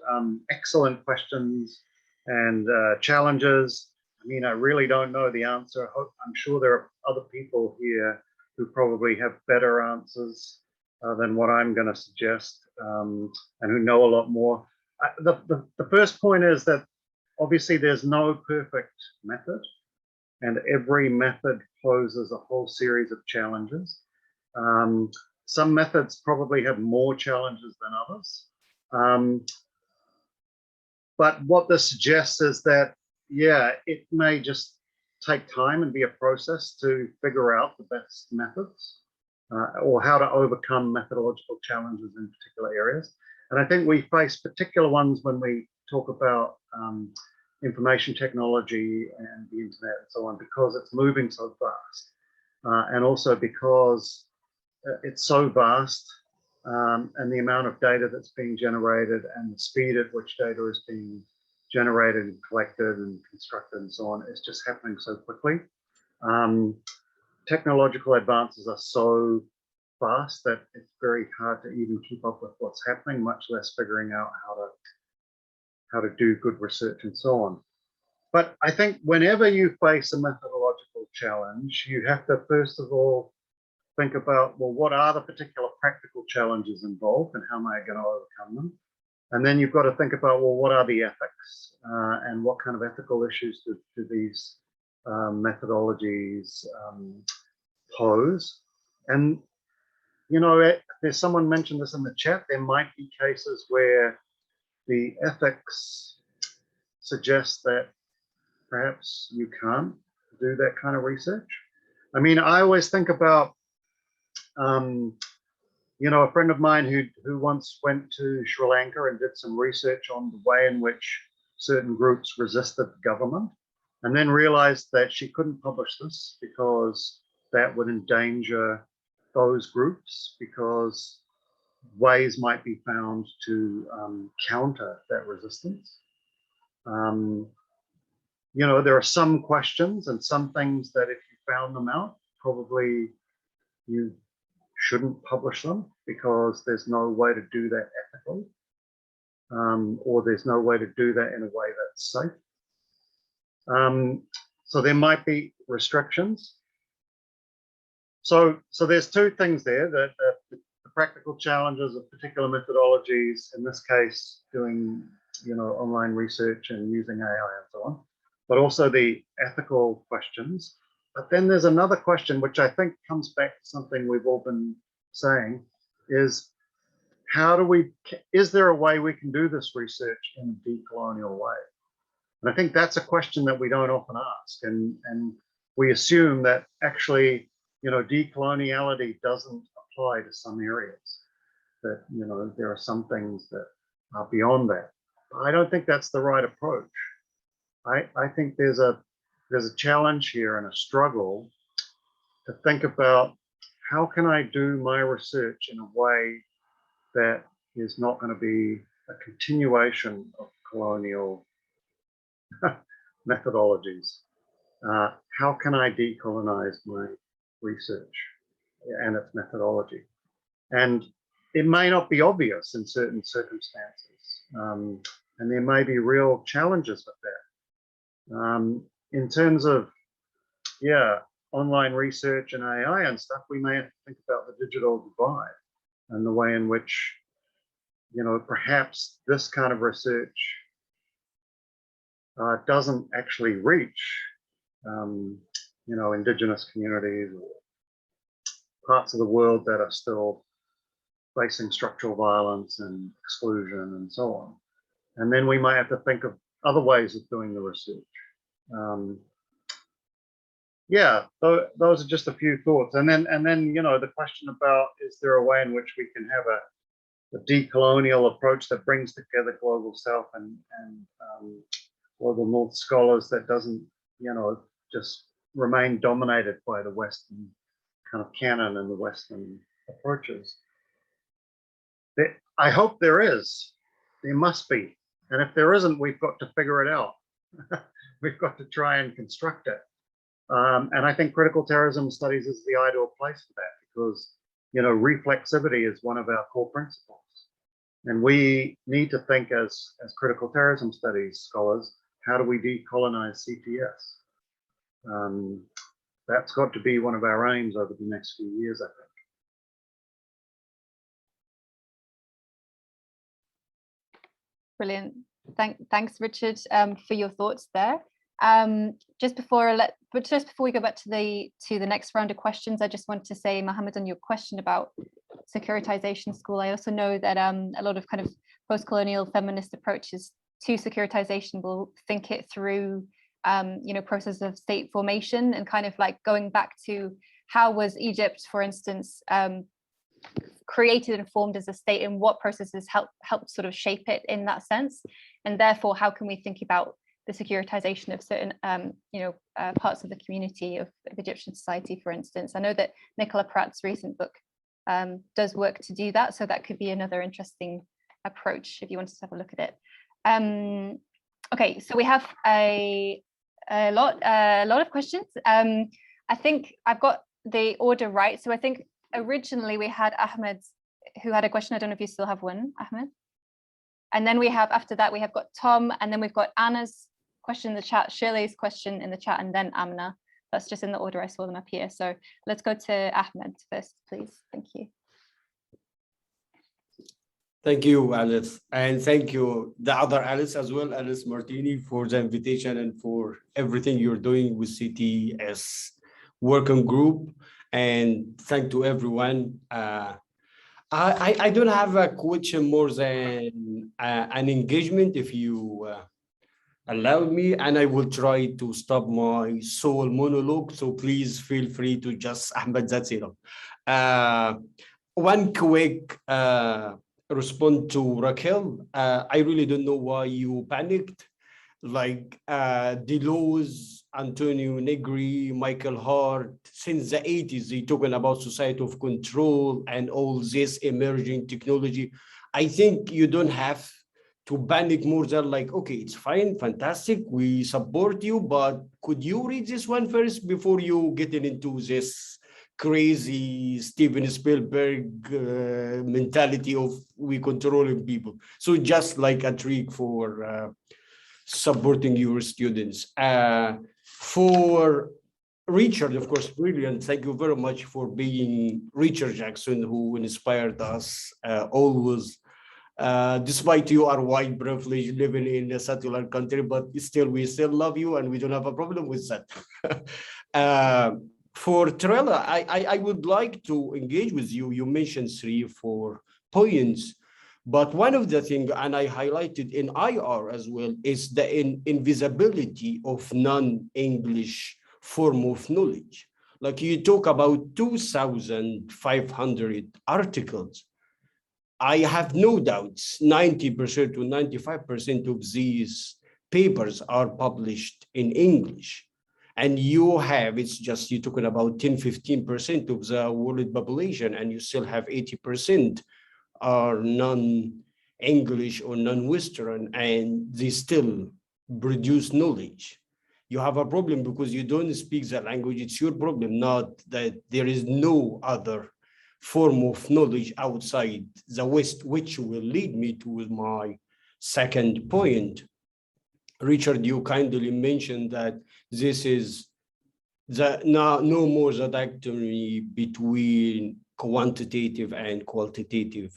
excellent questions and challenges. I mean, I really don't know the answer. I'm sure there are other people here who probably have better answers than what I'm going to suggest, and who know a lot more. The first point is that obviously there's no perfect method, and every method poses a whole series of challenges. Some methods probably have more challenges than others. But what this suggests is that, yeah, it may just take time and be a process to figure out the best methods or how to overcome methodological challenges in particular areas. And I think we face particular ones when we talk about information technology and the internet and so on, because it's moving so fast. And also because it's so vast, and the amount of data that's being generated and the speed at which data is being generated and collected and constructed and so on is just happening so quickly. Technological advances are so fast that it's very hard to even keep up with what's happening, much less figuring out how to do good research and so on. But I think whenever you face a methodological challenge, you have to first of all think about, well, what are the particular practical challenges involved and how am I going to overcome them? And then you've got to think about, well, what are the ethics and what kind of ethical issues do these methodologies pose? And, there's someone mentioned this in the chat, there might be cases where the ethics suggest that perhaps you can't do that kind of research. I mean, I always think about, a friend of mine who once went to Sri Lanka and did some research on the way in which certain groups resisted the government, and then realized that she couldn't publish this because that would endanger those groups, because ways might be found to counter that resistance. You know, there are some questions and some things that if you found them out, probably you shouldn't publish them because there's no way to do that ethically, or there's no way to do that in a way that's safe. So there might be restrictions. So there's two things there, that the practical challenges of particular methodologies, in this case, doing, you know, online research and using AI and so on, but also the ethical questions. But then there's another question, which I think comes back to something we've all been saying, is how do we, is there a way we can do this research in a decolonial way? And I think that's a question that we don't often ask. And we assume that actually, you know, decoloniality doesn't apply to some areas, that, you know, there are some things that are beyond that. I don't think that's the right approach. I think there's a challenge here and a struggle to think about how can I do my research in a way that is not going to be a continuation of colonial methodologies. How can I decolonize my research and its methodology? And it may not be obvious in certain circumstances, and there may be real challenges with that. In terms of, yeah, online research and AI and stuff, we may have to think about the digital divide and the way in which, you know, perhaps this kind of research doesn't actually reach, you know, indigenous communities or parts of the world that are still facing structural violence and exclusion and so on. And then we might have to think of other ways of doing the research. Yeah, so those are just a few thoughts. And then, you know, the question about, is there a way in which we can have a decolonial approach that brings together global south and global north scholars that doesn't, you know, just remain dominated by the Western kind of canon and the Western approaches. I hope there is. There must be. And if there isn't, we've got to figure it out. We've got to try and construct it. And I think critical terrorism studies is the ideal place for that, because, you know, reflexivity is one of our core principles. And we need to think as critical terrorism studies scholars, how do we decolonize CTS? That's got to be one of our aims over the next few years, I think. Brilliant. Thanks, Richard, for your thoughts there. Just before we go back to the next round of questions, I just want to say, Mohammed, on your question about securitization school, I also know that a lot of kind of post-colonial feminist approaches to securitization will think it through, you know, process of state formation and kind of like going back to how was Egypt, for instance, created and formed as a state, and what processes helped sort of shape it in that sense, and therefore how can we think about the securitization of certain you know, parts of the community of Egyptian society, for instance. I know that Nicola Pratt's recent book does work to do that, so that could be another interesting approach if you wanted to have a look at it. Okay, so we have a lot of questions. I think I've got the order right. So I think originally we had Ahmed, who had a question. I don't know if you still have one, Ahmed. And then we have, after that, we have got Tom, and then we've got Anna's question in the chat, Shirley's question in the chat, and then Amna. That's just in the order I saw them up here. So let's go to Ahmed first, please. Thank you. Thank you, Alice. And thank you, the other Alice as well, Alice Martini, for the invitation and for everything you're doing with CTS working group. And thank to everyone. I don't have a question more than an engagement, if you allow me, and I will try to stop my soul monologue. So please feel free to just, Ahmed, that's it. One quick respond to Raquel. I really don't know why you panicked. like Deleuze, Antonio Negri, Michael Hart. Since the 80s, they talking about society of control and all this emerging technology. I think you don't have to panic more than like, okay, it's fine, fantastic, we support you, but could you read this one first before you getting into this crazy Steven Spielberg mentality of we controlling people? So just like a trick for supporting your students. For Richard, of course, brilliant. Thank you very much for being Richard Jackson, who inspired us always. Despite you are white privilege living in a secular country, but still we still love you and we don't have a problem with that. For Tarela, I would like to engage with you. You mentioned 3-4 points, but one of the things, and I highlighted in IR as well, is the invisibility of non-English form of knowledge. Like you talk about 2,500 articles. I have no doubts 90% to 95% of these papers are published in English. And you have, it's just you're talking about 10-15% of the world population, and you still have 80% are non-English or non-Western, and they still produce knowledge. You have a problem because you don't speak the language. It's your problem, not that there is no other form of knowledge outside the West, which will lead me to my second point. Richard, you kindly mentioned that this is no more the dichotomy between quantitative and qualitative.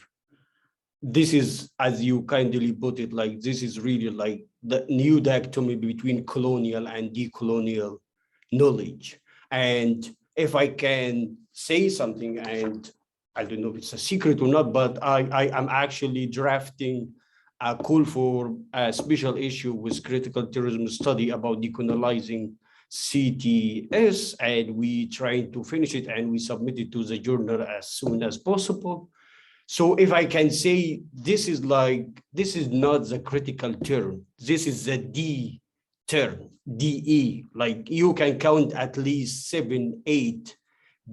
This is, as you kindly put it, like this is really like the new dichotomy between colonial and decolonial knowledge. And if I can say something, and I don't know if it's a secret or not, but I am actually drafting a call for a special issue with Critical Terrorism Study about decolonizing CTS, and we trying to finish it and we submit it to the journal as soon as possible. So if I can say, this is not the critical term, this is the D term, DE, like you can count at least 7, 8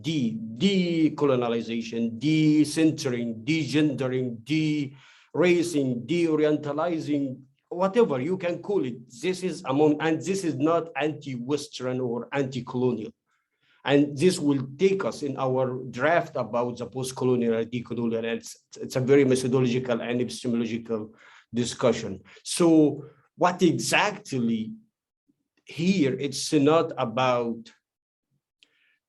D, decolonization, de-centering, de-gendering, de-racing, de-orientalizing, whatever you can call it. This is among, and this is not anti-Western or anti-colonial. And this will take us in our draft about the post-colonial and decolonial. It's a very methodological and epistemological discussion. So what exactly here, it's not about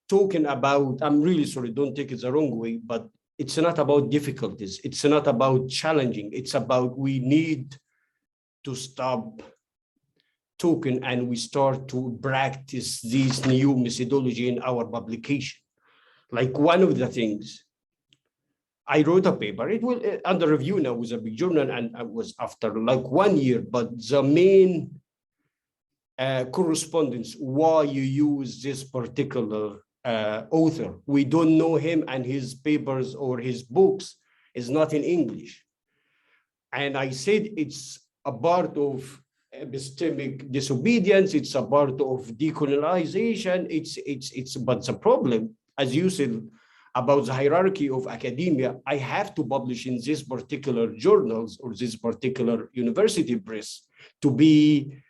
talking about, I'm really sorry, don't take it the wrong way, but it's not about difficulties. It's not about challenging. It's about we need to stop talking and we start to practice this new methodology in our publication. Like one of the things, I wrote a paper, it will under review now with a big journal, and I was after like 1 year, but the main correspondence, why you use this particular author, we don't know him, and his papers or his books is not in English. And I said it's a part of epistemic disobedience, it's a part of decolonization, but the problem, as you said, about the hierarchy of academia, I have to publish in this particular journals or this particular university press to be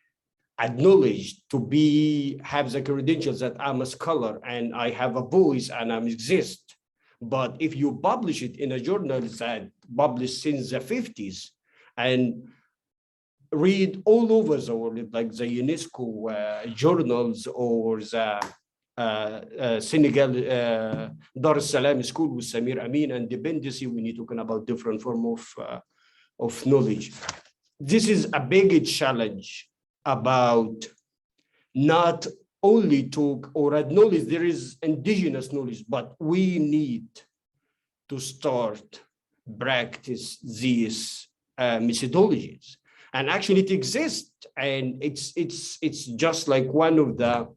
acknowledged, to have the credentials that I'm a scholar and I have a voice and I exist. But if you publish it in a journal that published since the 50s and read all over the world, like the UNESCO journals or the Senegal Dar es Salaam School with Samir Amin and dependency, when you're talking about different form of knowledge. This is a big challenge about not only talk or acknowledge there is indigenous knowledge, but we need to start practice these methodologies. And actually it exists, and it's just like one of the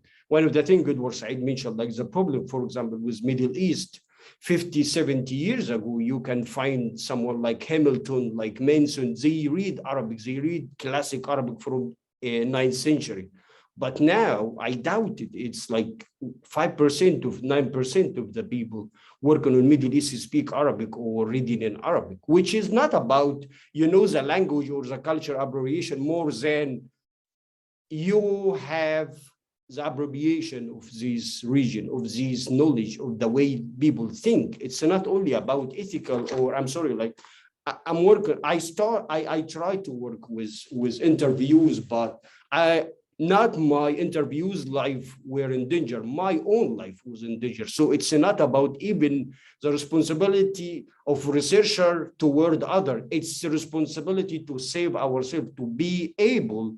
things Edward Said mentioned, like the problem, for example, with Middle East, 50, 70 years ago, you can find someone like Hamilton, like Manson, they read Arabic, they read classic Arabic from 9th century. But now I doubt it. It's like 5% of 9% of the people working on Middle East speak Arabic or reading in Arabic, which is not about, the language or the culture appropriation more than you have the appropriation of this region, of this knowledge, of the way people think. It's not only about ethical, or I'm sorry, like I'm working, I try to work with interviews, but not my interviews life were in danger, my own life was in danger. So it's not about even the responsibility of researcher toward other, it's the responsibility to save ourselves, to be able,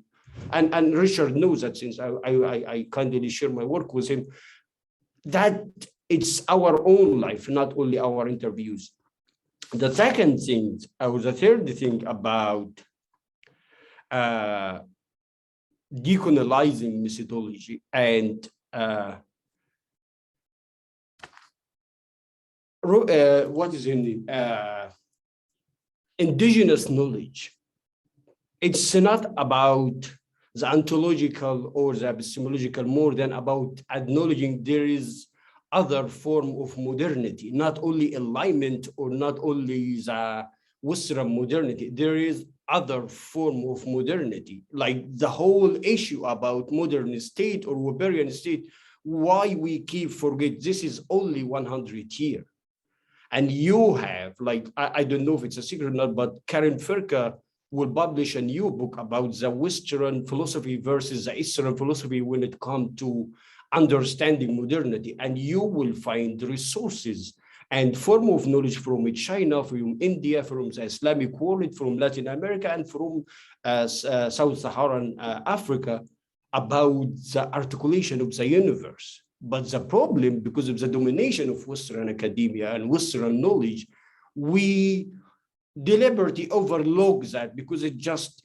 and Richard knows that since I kindly share my work with him, that it's our own life, not only our interviews. The second thing, or the third thing about decolonializing methodology and what is in indigenous knowledge. It's not about the ontological or the epistemological more than about acknowledging there is other form of modernity, not only alignment or not only the Western modernity, there is other form of modernity, like the whole issue about modern state or Weberian state, why we keep forget this is only 100 years. And you have, like, I don't know if it's a secret or not, but Karen Ferka will publish a new book about the Western philosophy versus the Eastern philosophy when it comes to understanding modernity. And you will find resources and form of knowledge from China, from India, from the Islamic world, from Latin America, and from Sub-Saharan Africa about the articulation of the universe. But the problem, because of the domination of Western academia and Western knowledge, we deliberately overlook that because it's just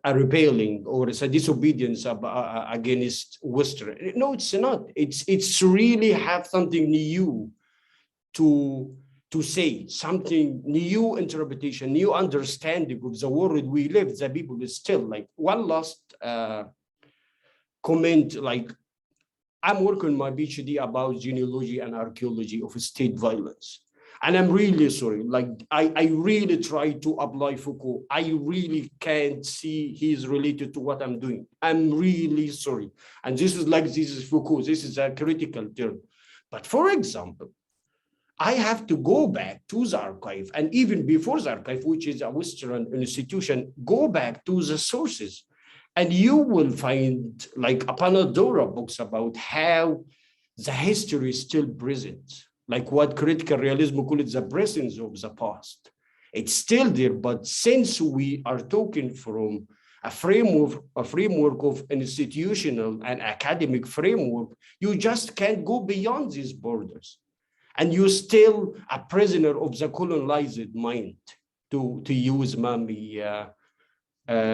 a rebelling or it's a disobedience against Western. No, it's not. It's really have something new to say, something new interpretation, new understanding of the world we live. The people is still like one last comment. Like I'm working my PhD about genealogy and archaeology of state violence. And I'm really sorry, like I really try to apply Foucault. I really can't see he's related to what I'm doing. I'm really sorry. And this is Foucault, this is a critical term. But for example, I have to go back to the archive, and even before the archive, which is a Western institution, go back to the sources. And you will find like a Pandora books about how the history is still present. Like what critical realism calls the presence of the past. It's still there, but since we are talking from a framework of institutional and academic framework, you just can't go beyond these borders. And you're still a prisoner of the colonized mind, to use Mami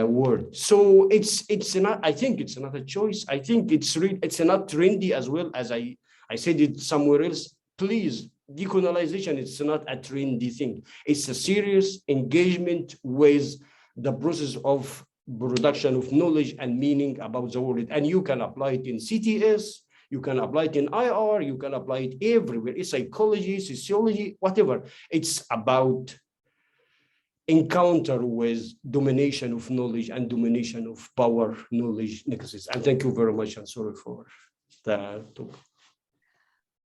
word. So it's not, I think it's another choice. I think it's not trendy as well as I said it somewhere else. Please, decolonization, it's not a trendy thing. It's a serious engagement with the process of production of knowledge and meaning about the world. And you can apply it in CTS, you can apply it in IR, you can apply it everywhere. It's psychology, sociology, whatever. It's about encounter with domination of knowledge and domination of power, knowledge, nexus. And thank you very much. I'm sorry for the talk.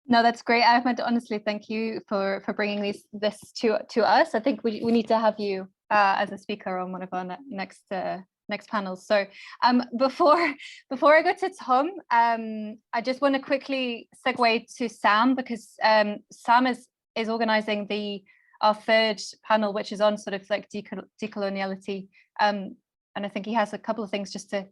No, that's great, Ahmed. Honestly, thank you for bringing this to us. I think we need to have you as a speaker on one of our next panels. So before I go to Tom, I just want to quickly segue to Sam, because Sam is organizing our third panel, which is on sort of like decoloniality, and I think he has a couple of things just to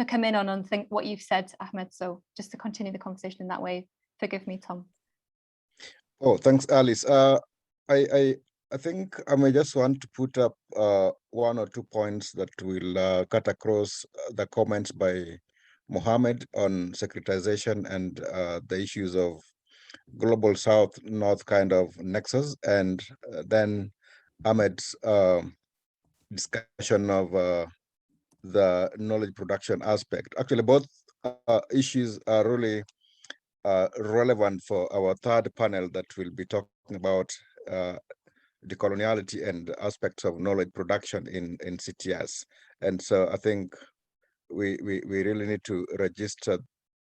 come in on think what you've said, Ahmed. So just to continue the conversation in that way. Forgive me, Tom. Oh, thanks, Alice. I think I may just want to put up one or two points that will cut across the comments by Mohammed on secularization and the issues of global South-North kind of nexus, and then Ahmed's discussion of the knowledge production aspect. Actually, both issues are really relevant for our third panel that will be talking about decoloniality and aspects of knowledge production in CTS. And so I think we really need to register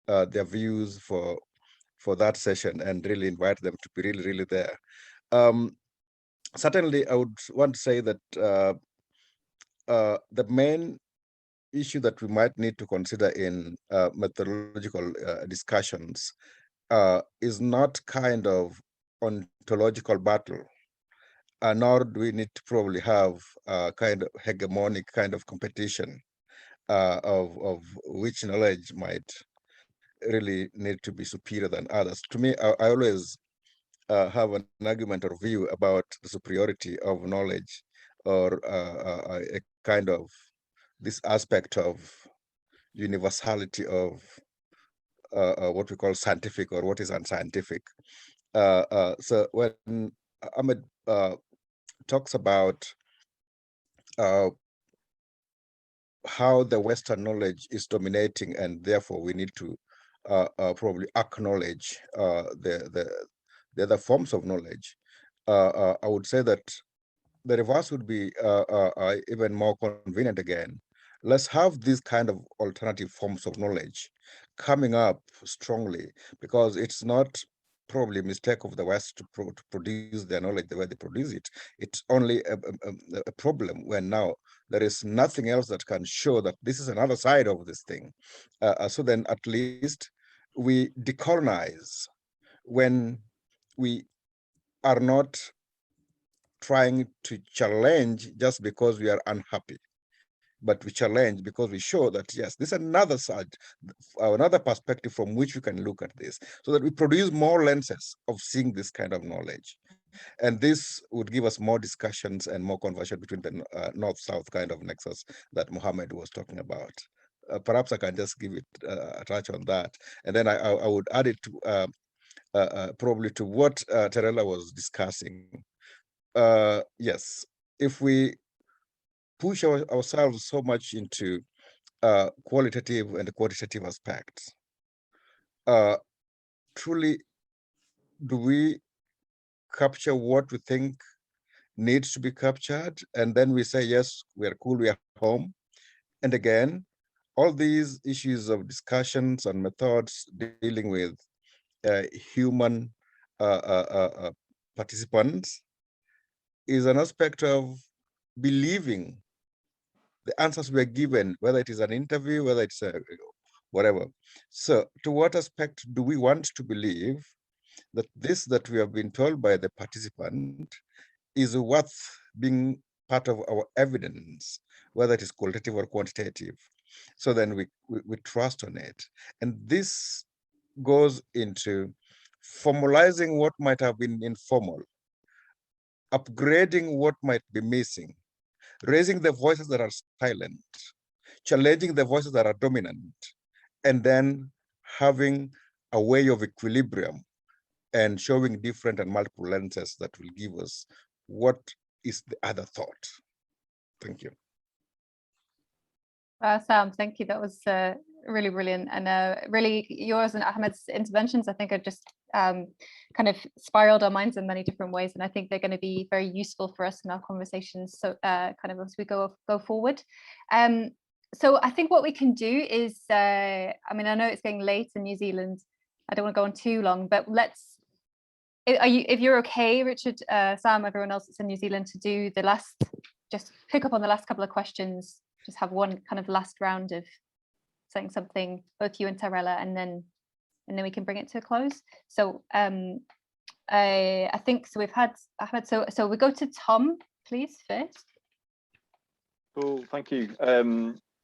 their views for that session and really invite them to be really there. Certainly, I would want to say that the main issue that we might need to consider in methodological discussions is not kind of ontological battle, nor do we need to probably have a kind of hegemonic kind of competition of which knowledge might really need to be superior than others. To me, I always have an argument or view about the superiority of knowledge, or a kind of this aspect of universality of what we call scientific or what is unscientific. So when Ahmed talks about how the Western knowledge is dominating, and therefore we need to probably acknowledge the other forms of knowledge, I would say that the reverse would be even more convenient again. Let's have these kind of alternative forms of knowledge coming up strongly, because it's not probably a mistake of the West to produce their knowledge the way they produce it. It's only a problem when now there is nothing else that can show that this is another side of this thing. So then at least we decolonize when we are not trying to challenge just because we are unhappy, but we challenge because we show that, yes, this is another side, another perspective from which we can look at this, so that we produce more lenses of seeing this kind of knowledge. And this would give us more discussions and more conversion between the North-South kind of nexus that Mohammed was talking about. Perhaps I can just give it a touch on that. And then I would add it to probably to what Tarela was discussing. Yes, if we push ourselves so much into qualitative and quantitative aspects, truly, do we capture what we think needs to be captured? And then we say, yes, we are cool, we are home. And again, all these issues of discussions and methods dealing with human participants is an aspect of believing the answers we are given, whether it is an interview, whether it's whatever. So to what aspect do we want to believe that this that we have been told by the participant is worth being part of our evidence, whether it is qualitative or quantitative? So then we trust on it. And this goes into formalizing what might have been informal, upgrading what might be missing, raising the voices that are silent, challenging the voices that are dominant, and then having a way of equilibrium and showing different and multiple lenses that will give us what is the other thought. Thank you. Sam, thank you. That was really brilliant. And really yours and Ahmed's interventions, I think, are just kind of spiraled our minds in many different ways. And I think they're going to be very useful for us in our conversations. So kind of as we go forward. So I think what we can do is, I mean, I know it's getting late in New Zealand. I don't want to go on too long, but if you're okay, Richard, Sam, everyone else that's in New Zealand, to do the last, just pick up on the last couple of questions, just have one kind of last round of saying something, both you and Tarela, and then we can bring it to a close. So I think, so we've had Ahmed, so we go to Tom, please, first. Cool, thank you.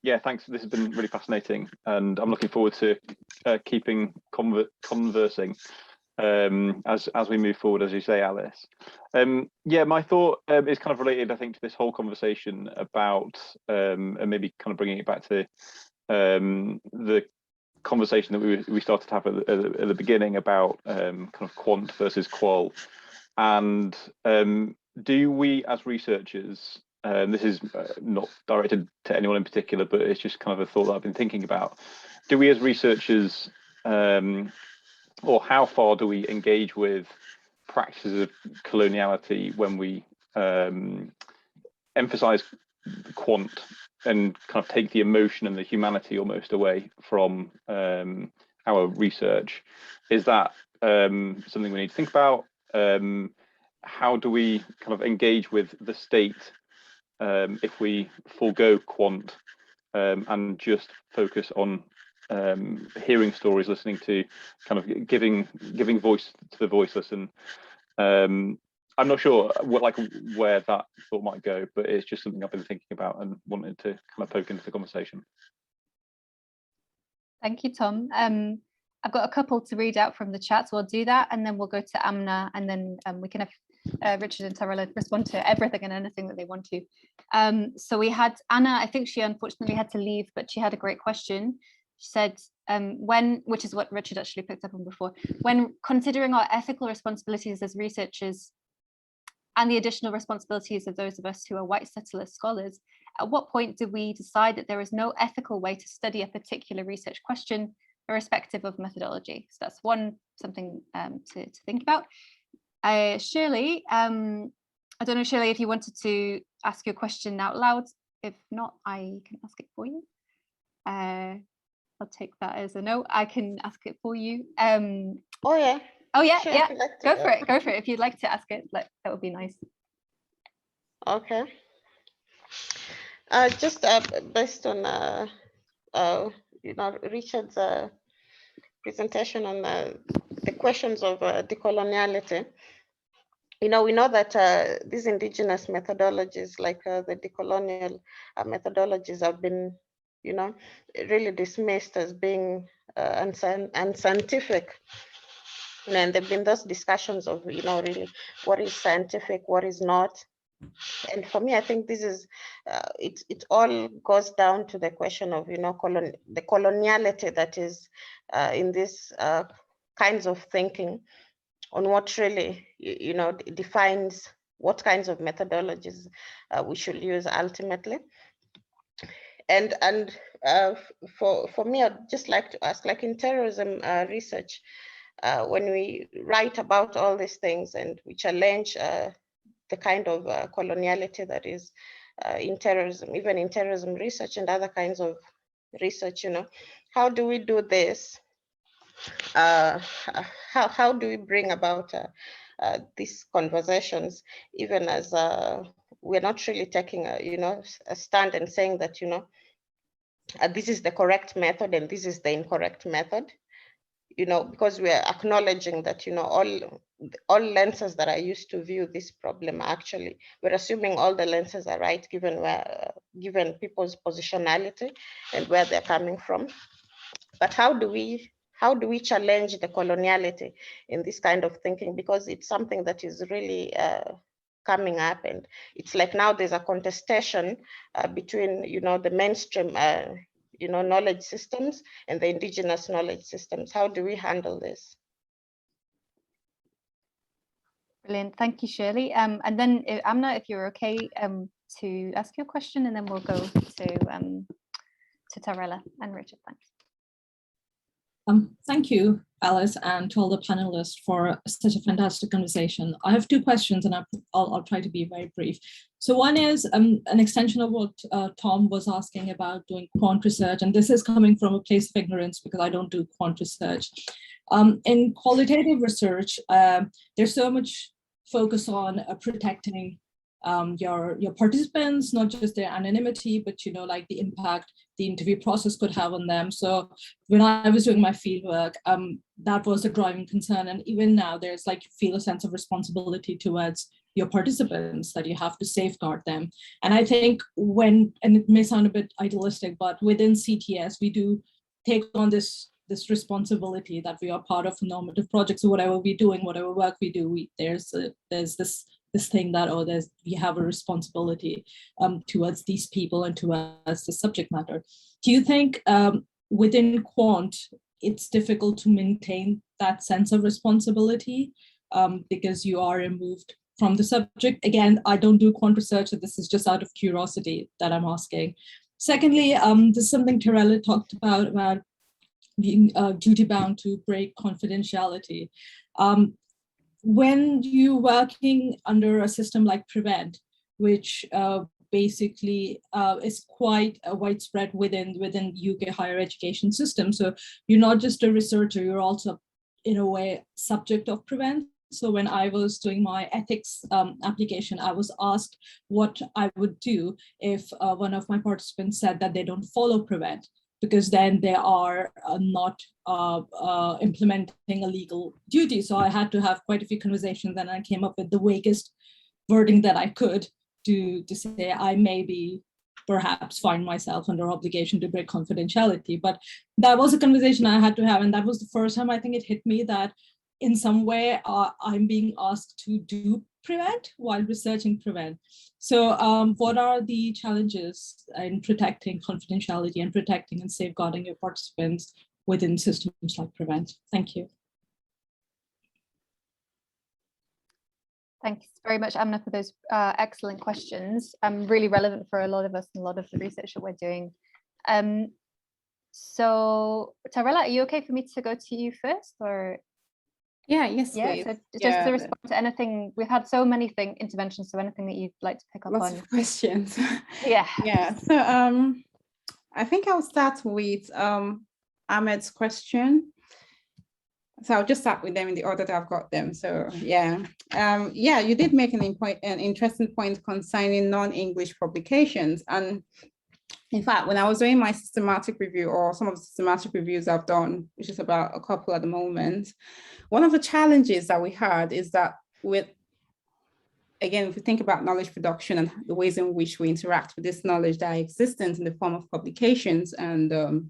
Yeah, thanks. This has been really fascinating, and I'm looking forward to keeping conversing as we move forward, as you say, Alice. Yeah, my thought is kind of related, I think, to this whole conversation about, and maybe kind of bringing it back to the conversation that we started to have at the beginning about kind of quant versus qual, and do we as researchers this is not directed to anyone in particular, but it's just kind of a thought that I've been thinking about. Do we as researchers, or how far do we engage with practices of coloniality when we emphasize quant and kind of take the emotion and the humanity almost away from our research? Is that something we need to think about? How do we kind of engage with the state if we forego quant and just focus on hearing stories, listening to, kind of giving voice to the voiceless? And I'm not sure where that thought might go, but it's just something I've been thinking about and wanted to kind of poke into the conversation. Thank you, Tom. I've got a couple to read out from the chat, so I'll do that, and then we'll go to Amna, and then we can have Richard and Tarela respond to everything and anything that they want to. So we had Anna. I think she unfortunately had to leave, but she had a great question. She said, which is what Richard actually picked up on before, when considering our ethical responsibilities as researchers and the additional responsibilities of those of us who are white settler scholars, at what point do we decide that there is no ethical way to study a particular research question, irrespective of methodology? So that's something to think about. Shirley, I don't know, Shirley, if you wanted to ask your question out loud. If not, I can ask it for you. I'll take that as a no. I can ask it for you. Oh yeah. Oh yeah, Sure, yeah. like Go for it. Go for it. If you'd like to ask it, that would be nice. Okay. Just based on Richard's presentation on the questions of decoloniality. We know that these indigenous methodologies, like the decolonial methodologies, have been, really dismissed as being unscientific. And there've been those discussions of, really what is scientific, what is not. And for me, I think this is, it all goes down to the question of, the coloniality that is in this kinds of thinking on what really, defines what kinds of methodologies we should use ultimately. And for me, I'd just like to ask, like in terrorism research, when we write about all these things and we challenge the kind of coloniality that is in terrorism, even in terrorism research and other kinds of research, how do we do this? How do we bring about these conversations, even as we're not really taking a stand and saying that, this is the correct method and this is the incorrect method, because we are acknowledging that, all lenses that are used to view this problem, actually, we're assuming all the lenses are right, given people's positionality and where they're coming from. But how do we challenge the coloniality in this kind of thinking? Because it's something that is really coming up, and it's like now there's a contestation between, the mainstream, knowledge systems and the indigenous knowledge systems. How do we handle this? Brilliant, thank you, Shirley. And then Amna, if you're okay to ask your question, and then we'll go to Tarela and Richard. Thanks. Thank you, Alice, and to all the panelists for such a fantastic conversation. I have two questions, and I'll try to be very brief. So one is an extension of what Tom was asking about doing quant research, and this is coming from a place of ignorance because I don't do quant research. In qualitative research, there's so much focus on protecting your participants, not just their anonymity, but like the impact the interview process could have on them. So when I was doing my fieldwork, that was a driving concern. And even now, there's like, you feel a sense of responsibility towards your participants, that you have to safeguard them. And I think and it may sound a bit idealistic, but within CTS, we do take on this responsibility that we are part of a normative project. So whatever we're doing, whatever work we do, there's this thing that, we have a responsibility towards these people and towards the subject matter. Do you think within quant, it's difficult to maintain that sense of responsibility because you are removed from the subject. Again, I don't do quant research, so this is just out of curiosity that I'm asking. Secondly, this is something Tarela talked about being duty-bound to break confidentiality. When you're working under a system like Prevent, which basically is quite widespread within UK higher education system. So you're not just a researcher, you're also in a way subject of Prevent. So when I was doing my ethics application, I was asked what I would do if one of my participants said that they don't follow Prevent, because then they are not implementing a legal duty. So I had to have quite a few conversations, and I came up with the vaguest wording that I could to say I maybe perhaps find myself under obligation to break confidentiality. But that was a conversation I had to have. And that was the first time I think it hit me that in some way I'm being asked to do Prevent while researching Prevent. So what are the challenges in protecting confidentiality and protecting and safeguarding your participants within systems like Prevent? Thank you. Thanks very much, Amna, for those excellent questions. Really relevant for a lot of us and a lot of the research that we're doing. So Tarela, are you okay for me to go to you first, or? Yes, yeah, please. so just to respond to anything, we've had so many interventions, so anything that you'd like to pick up Lots on. of questions. Yeah. So I think I'll start with Ahmed's question. So I'll just start with them in the order that I've got them. So you did make an interesting point concerning non-English publications. And in fact, when I was doing my systematic review, or some of the systematic reviews I've done, which is about a couple at the moment, one of the challenges that we had is that again, if we think about knowledge production and the ways in which we interact with this knowledge that exists in the form of publications and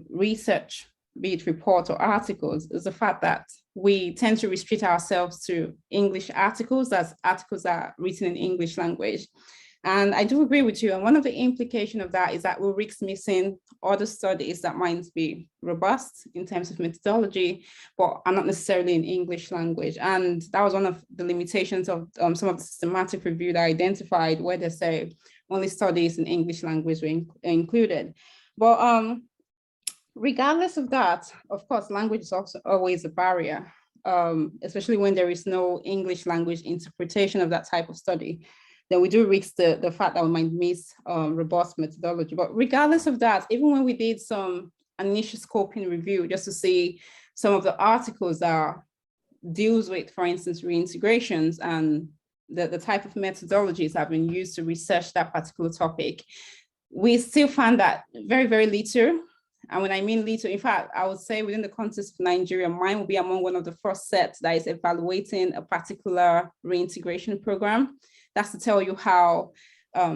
research, be it reports or articles, is the fact that we tend to restrict ourselves to English articles, as articles that are written in English language. And I do agree with you. And one of the implications of that is that we'll risk missing other studies that might be robust in terms of methodology, but are not necessarily in English language. And that was one of the limitations of some of the systematic review that I identified, where they say only studies in English language were included. But regardless of that, of course, language is also always a barrier, especially when there is no English language interpretation of that type of study. Then we do risk the fact that we might miss robust methodology. But regardless of that, even when we did some initial scoping review, just to see some of the articles that deals with, for instance, reintegrations and the type of methodologies that have been used to research that particular topic, we still found that very, very little. And when I mean little, in fact, I would say within the context of Nigeria, mine will be among one of the first sets that is evaluating a particular reintegration program. That's to tell you how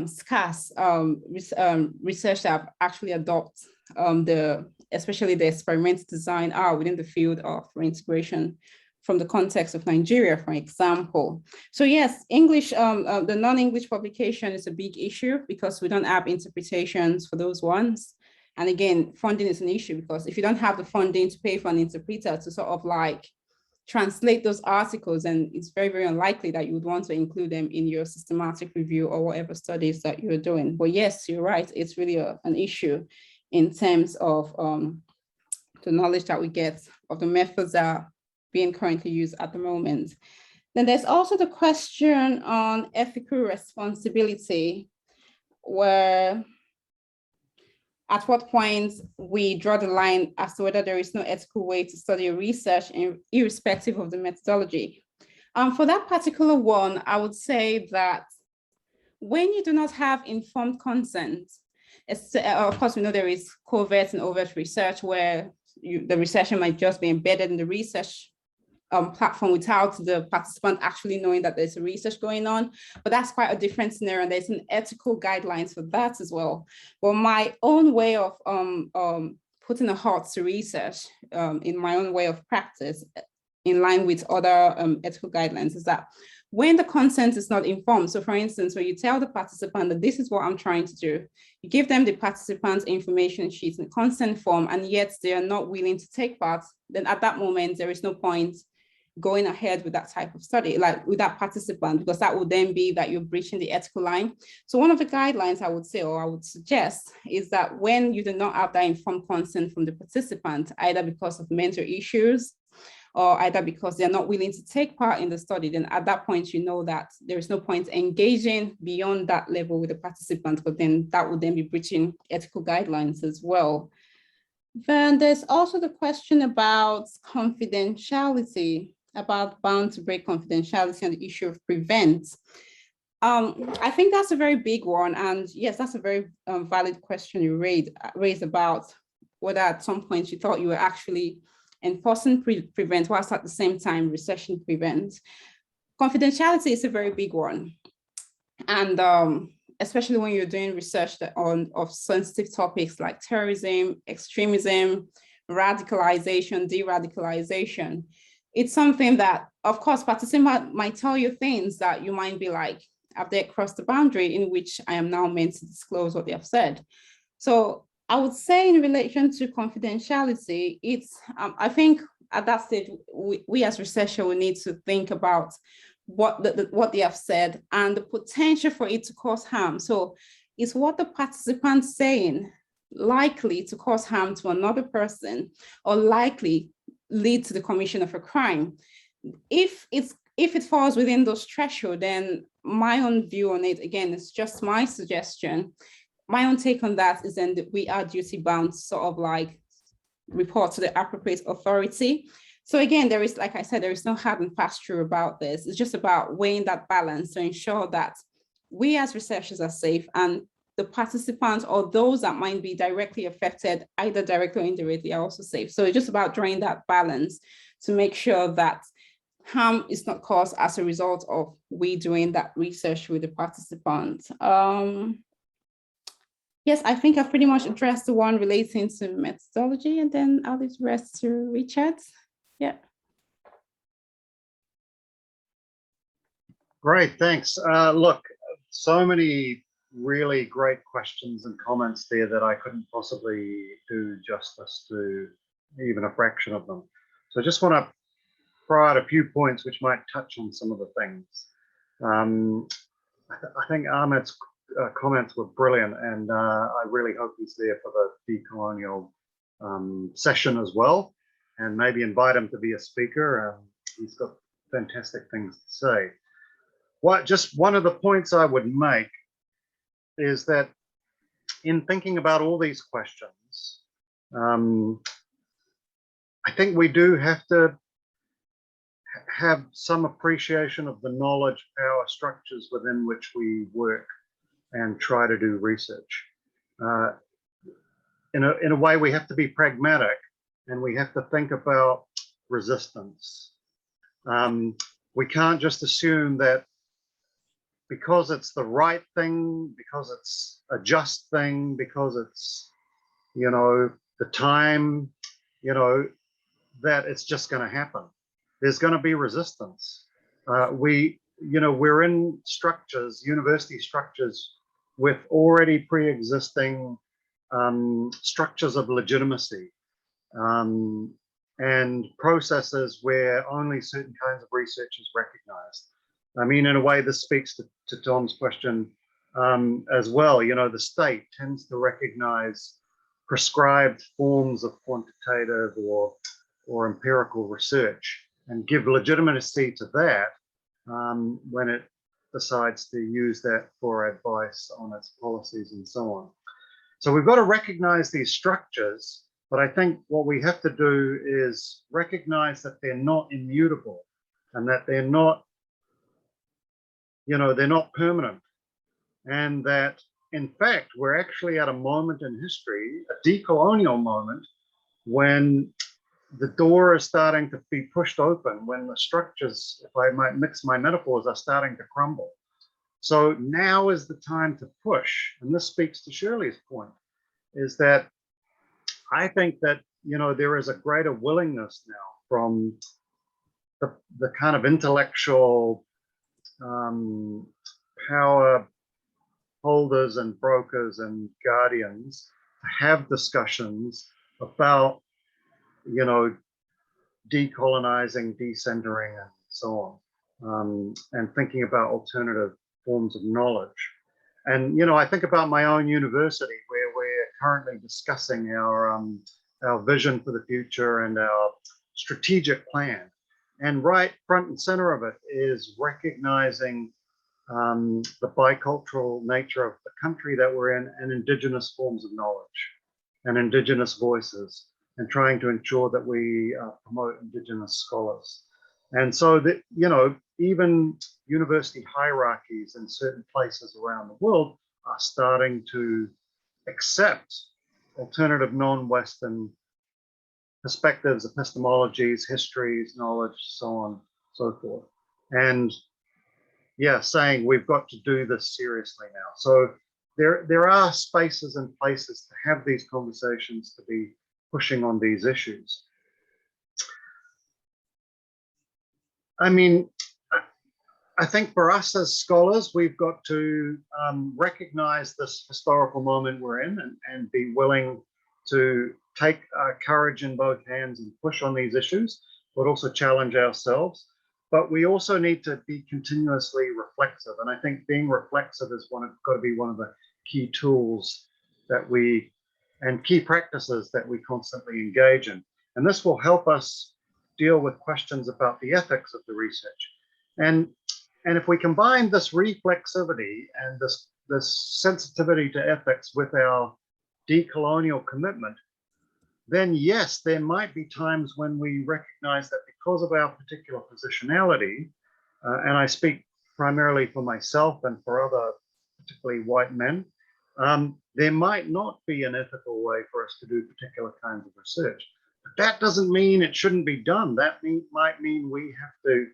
scarce research that have actually adopted especially the experimental design are within the field of reintegration from the context of Nigeria, for example. So yes, English, the non-English publication is a big issue because we don't have interpretations for those ones. And again, funding is an issue because if you don't have the funding to pay for an interpreter to sort of like translate those articles, and it's very, very unlikely that you would want to include them in your systematic review or whatever studies that you're doing. But yes, you're right, it's really an issue in terms of the knowledge that we get of the methods that are being currently used at the moment. Then there's also the question on ethical responsibility, where at what point we draw the line as to whether there is no ethical way to study research irrespective of the methodology. For that particular one, I would say that when you do not have informed consent, of course, we know there is covert and overt research where the researcher might just be embedded in the research platform without the participant actually knowing that there's a research going on, but that's quite a different scenario, and there's an ethical guidelines for that as well. Well, my own way of putting a heart to research in my own way of practice, in line with other ethical guidelines, is that when the consent is not informed, so for instance, when you tell the participant that this is what I'm trying to do, you give them the participant's information sheets in consent form, and yet they are not willing to take part, then at that moment, there is no point going ahead with that type of study, like with that participant, because that would then be that you're breaching the ethical line. So one of the guidelines I would say, or I would suggest, is that when you do not have that informed consent from the participant, either because of mental issues or either because they're not willing to take part in the study, then at that point, you know that there is no point engaging beyond that level with the participant, but then that would then be breaching ethical guidelines as well. Then there's also the question about confidentiality, about bound to break confidentiality and the issue of prevent. I think that's a very big one. And yes, that's a very valid question you raised about whether at some point you thought you were actually enforcing prevent whilst at the same time recession prevent. Confidentiality is a very big one. And especially when you're doing research of sensitive topics like terrorism, extremism, radicalization, de-radicalization. It's something that, of course, participants might tell you things that you might be like, have they crossed the boundary in which I am now meant to disclose what they have said? So I would say in relation to confidentiality, it's, I think at that stage, we as researchers will need to think about what they have said and the potential for it to cause harm. So is what the participants saying likely to cause harm to another person or likely lead to the commission of a crime? If it falls within those thresholds, then my own view on it, again, it's just my suggestion. My own take on that is then that we are duty bound to sort of like report to the appropriate authority. So again, there is, like I said, there is no hard and fast rule about this. It's just about weighing that balance to ensure that we as researchers are safe and the participants or those that might be directly affected, either directly or indirectly, are also safe. So it's just about drawing that balance to make sure that harm is not caused as a result of we doing that research with the participants. Yes, I think I've pretty much addressed the one relating to methodology, and then I'll leave the rest to Richard. Yeah. Great, thanks. Look, so many really great questions and comments there that I couldn't possibly do justice to even a fraction of them. So I just want to throw out a few points which might touch on some of the things. I think Ahmed's comments were brilliant, and I really hope he's there for the decolonial session as well, and maybe invite him to be a speaker. He's got fantastic things to say. Just one of the points I would make is that in thinking about all these questions, I think we do have to have some appreciation of the knowledge power structures within which we work and try to do research. In a way, we have to be pragmatic, and we have to think about resistance. We can't just assume that because it's the right thing, because it's a just thing, because it's, you know, the time, you know, that it's just going to happen. There's going to be resistance. We're in structures, university structures, with already pre-existing structures of legitimacy and processes where only certain kinds of research is recognized. I mean, in a way, this speaks to Tom's question as well. You know, the state tends to recognize prescribed forms of quantitative or empirical research and give legitimacy to that when it decides to use that for advice on its policies and so on. So we've got to recognize these structures, but I think what we have to do is recognize that they're not immutable and that they're not, you know, they're not permanent, and that in fact we're actually at a moment in history, a decolonial moment, when the door is starting to be pushed open, when the structures, if I might mix my metaphors, are starting to crumble. So now is the time to push. And this speaks to Shirley's point, is that I think that, you know, there is a greater willingness now from the kind of intellectual power holders and brokers and guardians to have discussions about, you know, decolonizing, decentering, and so on, and thinking about alternative forms of knowledge. And, you know, I think about my own university, where we're currently discussing our vision for the future and our strategic plan. And right front and center of it is recognizing the bicultural nature of the country that we're in, and indigenous forms of knowledge and indigenous voices, and trying to ensure that we promote indigenous scholars. And so that, you know, even university hierarchies in certain places around the world are starting to accept alternative non-Western perspectives, epistemologies, histories, knowledge, so on, so forth. And yeah, saying we've got to do this seriously now. So there are spaces and places to have these conversations, to be pushing on these issues. I mean, I think for us as scholars, we've got to recognize this historical moment we're in, and be willing to take courage in both hands and push on these issues, but also challenge ourselves. But we also need to be continuously reflexive. And I think being reflexive is got to be one of the key tools that and key practices that we constantly engage in. And this will help us deal with questions about the ethics of the research. And if we combine this reflexivity and this sensitivity to ethics with our decolonial commitment, then yes, there might be times when we recognize that because of our particular positionality, and I speak primarily for myself and for other, particularly white men, there might not be an ethical way for us to do particular kinds of research. But that doesn't mean it shouldn't be done. That might mean we have to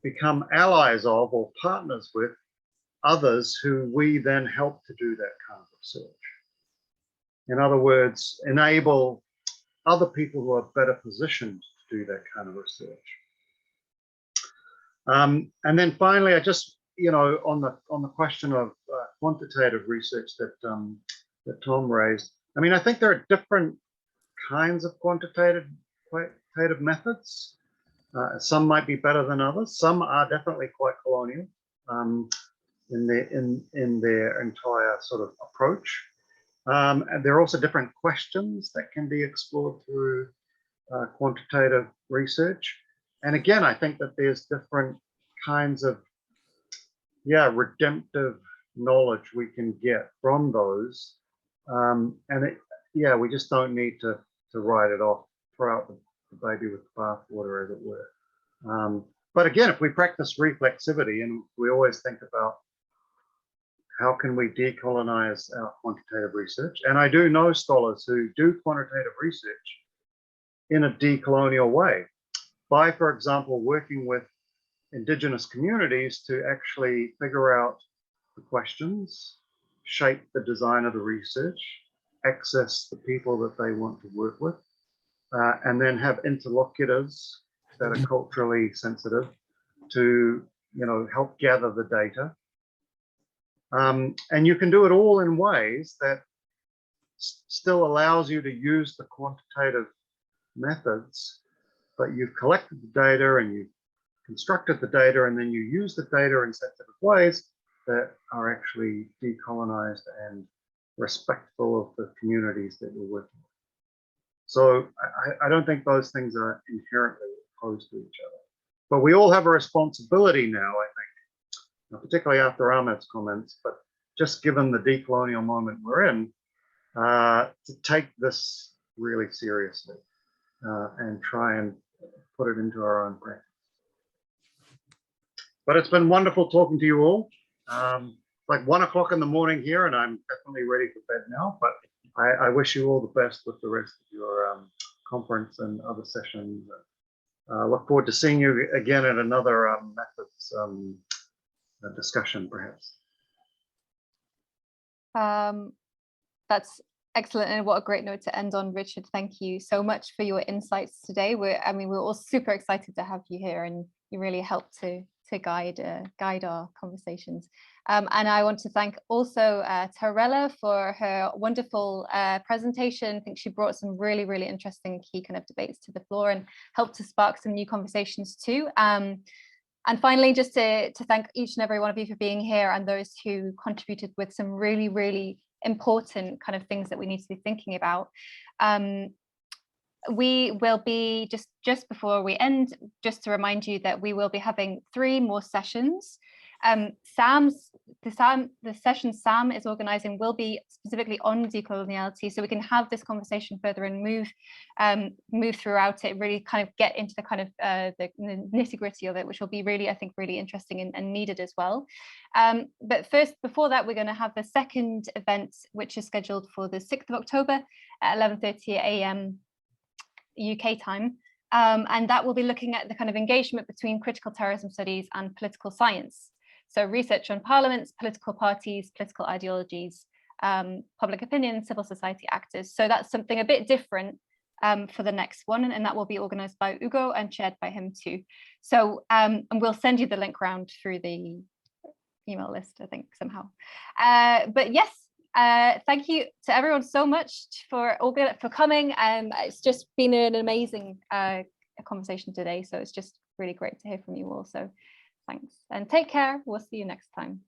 become allies of or partners with others who we then help to do that kind of research. In other words, enable other people who are better positioned to do that kind of research. And then finally, I just, you know, on the question of quantitative research that Tom raised, I mean, I think there are different kinds of quantitative methods. Some might be better than others. Some are definitely quite colonial in their entire sort of approach. And there are also different questions that can be explored through quantitative research. And again, I think that there's different kinds of, redemptive knowledge we can get from those. We just don't need to write it off, throw out the baby with the bathwater, as it were. But again, if we practice reflexivity, and we always think about how can we decolonize our quantitative research? And I do know scholars who do quantitative research in a decolonial way by, for example, working with indigenous communities to actually figure out the questions, shape the design of the research, access the people that they want to work with, and then have interlocutors that are culturally sensitive to, you know, help gather the data. And you can do it all in ways that still allows you to use the quantitative methods, but you've collected the data and you've constructed the data, and then you use the data in sensitive ways that are actually decolonized and respectful of the communities that you're working with. So I don't think those things are inherently opposed to each other. But we all have a responsibility now, I think, particularly after Ahmed's comments, but just given the decolonial moment we're in, to take this really seriously and try and put it into our own practice. But it's been wonderful talking to you all. It's like 1 o'clock in the morning here, and I'm definitely ready for bed now, but I wish you all the best with the rest of your conference and other sessions. Look forward to seeing you again at another methods discussion, perhaps. That's excellent, and what a great note to end on, Richard. Thank you so much for your insights today. We're all super excited to have you here, and you really helped to guide our conversations. And I want to thank also Tarela for her wonderful presentation. I think she brought some really, really interesting key kind of debates to the floor and helped to spark some new conversations too. And finally, just to thank each and every one of you for being here and those who contributed with some really, really important kind of things that we need to be thinking about. We will be, just before we end, just to remind you that we will be having 3 more sessions. The session Sam is organizing will be specifically on decoloniality, so we can have this conversation further and move throughout it, really kind of get into the kind of the nitty-gritty of it, which will be really, I think, really interesting and needed as well. But first, before that, we're going to have the second event, which is scheduled for the 6th of October at 11:30 a.m. UK time. And that will be looking at the kind of engagement between critical terrorism studies and political science. So research on parliaments, political parties, political ideologies, public opinion, civil society actors. So that's something a bit different for the next one, and that will be organized by Ugo and chaired by him too. So and we'll send you the link round through the email list, I think, somehow. But yes, thank you to everyone so much for coming. It's just been an amazing conversation today, so it's just really great to hear from you all. So thanks and take care. We'll see you next time.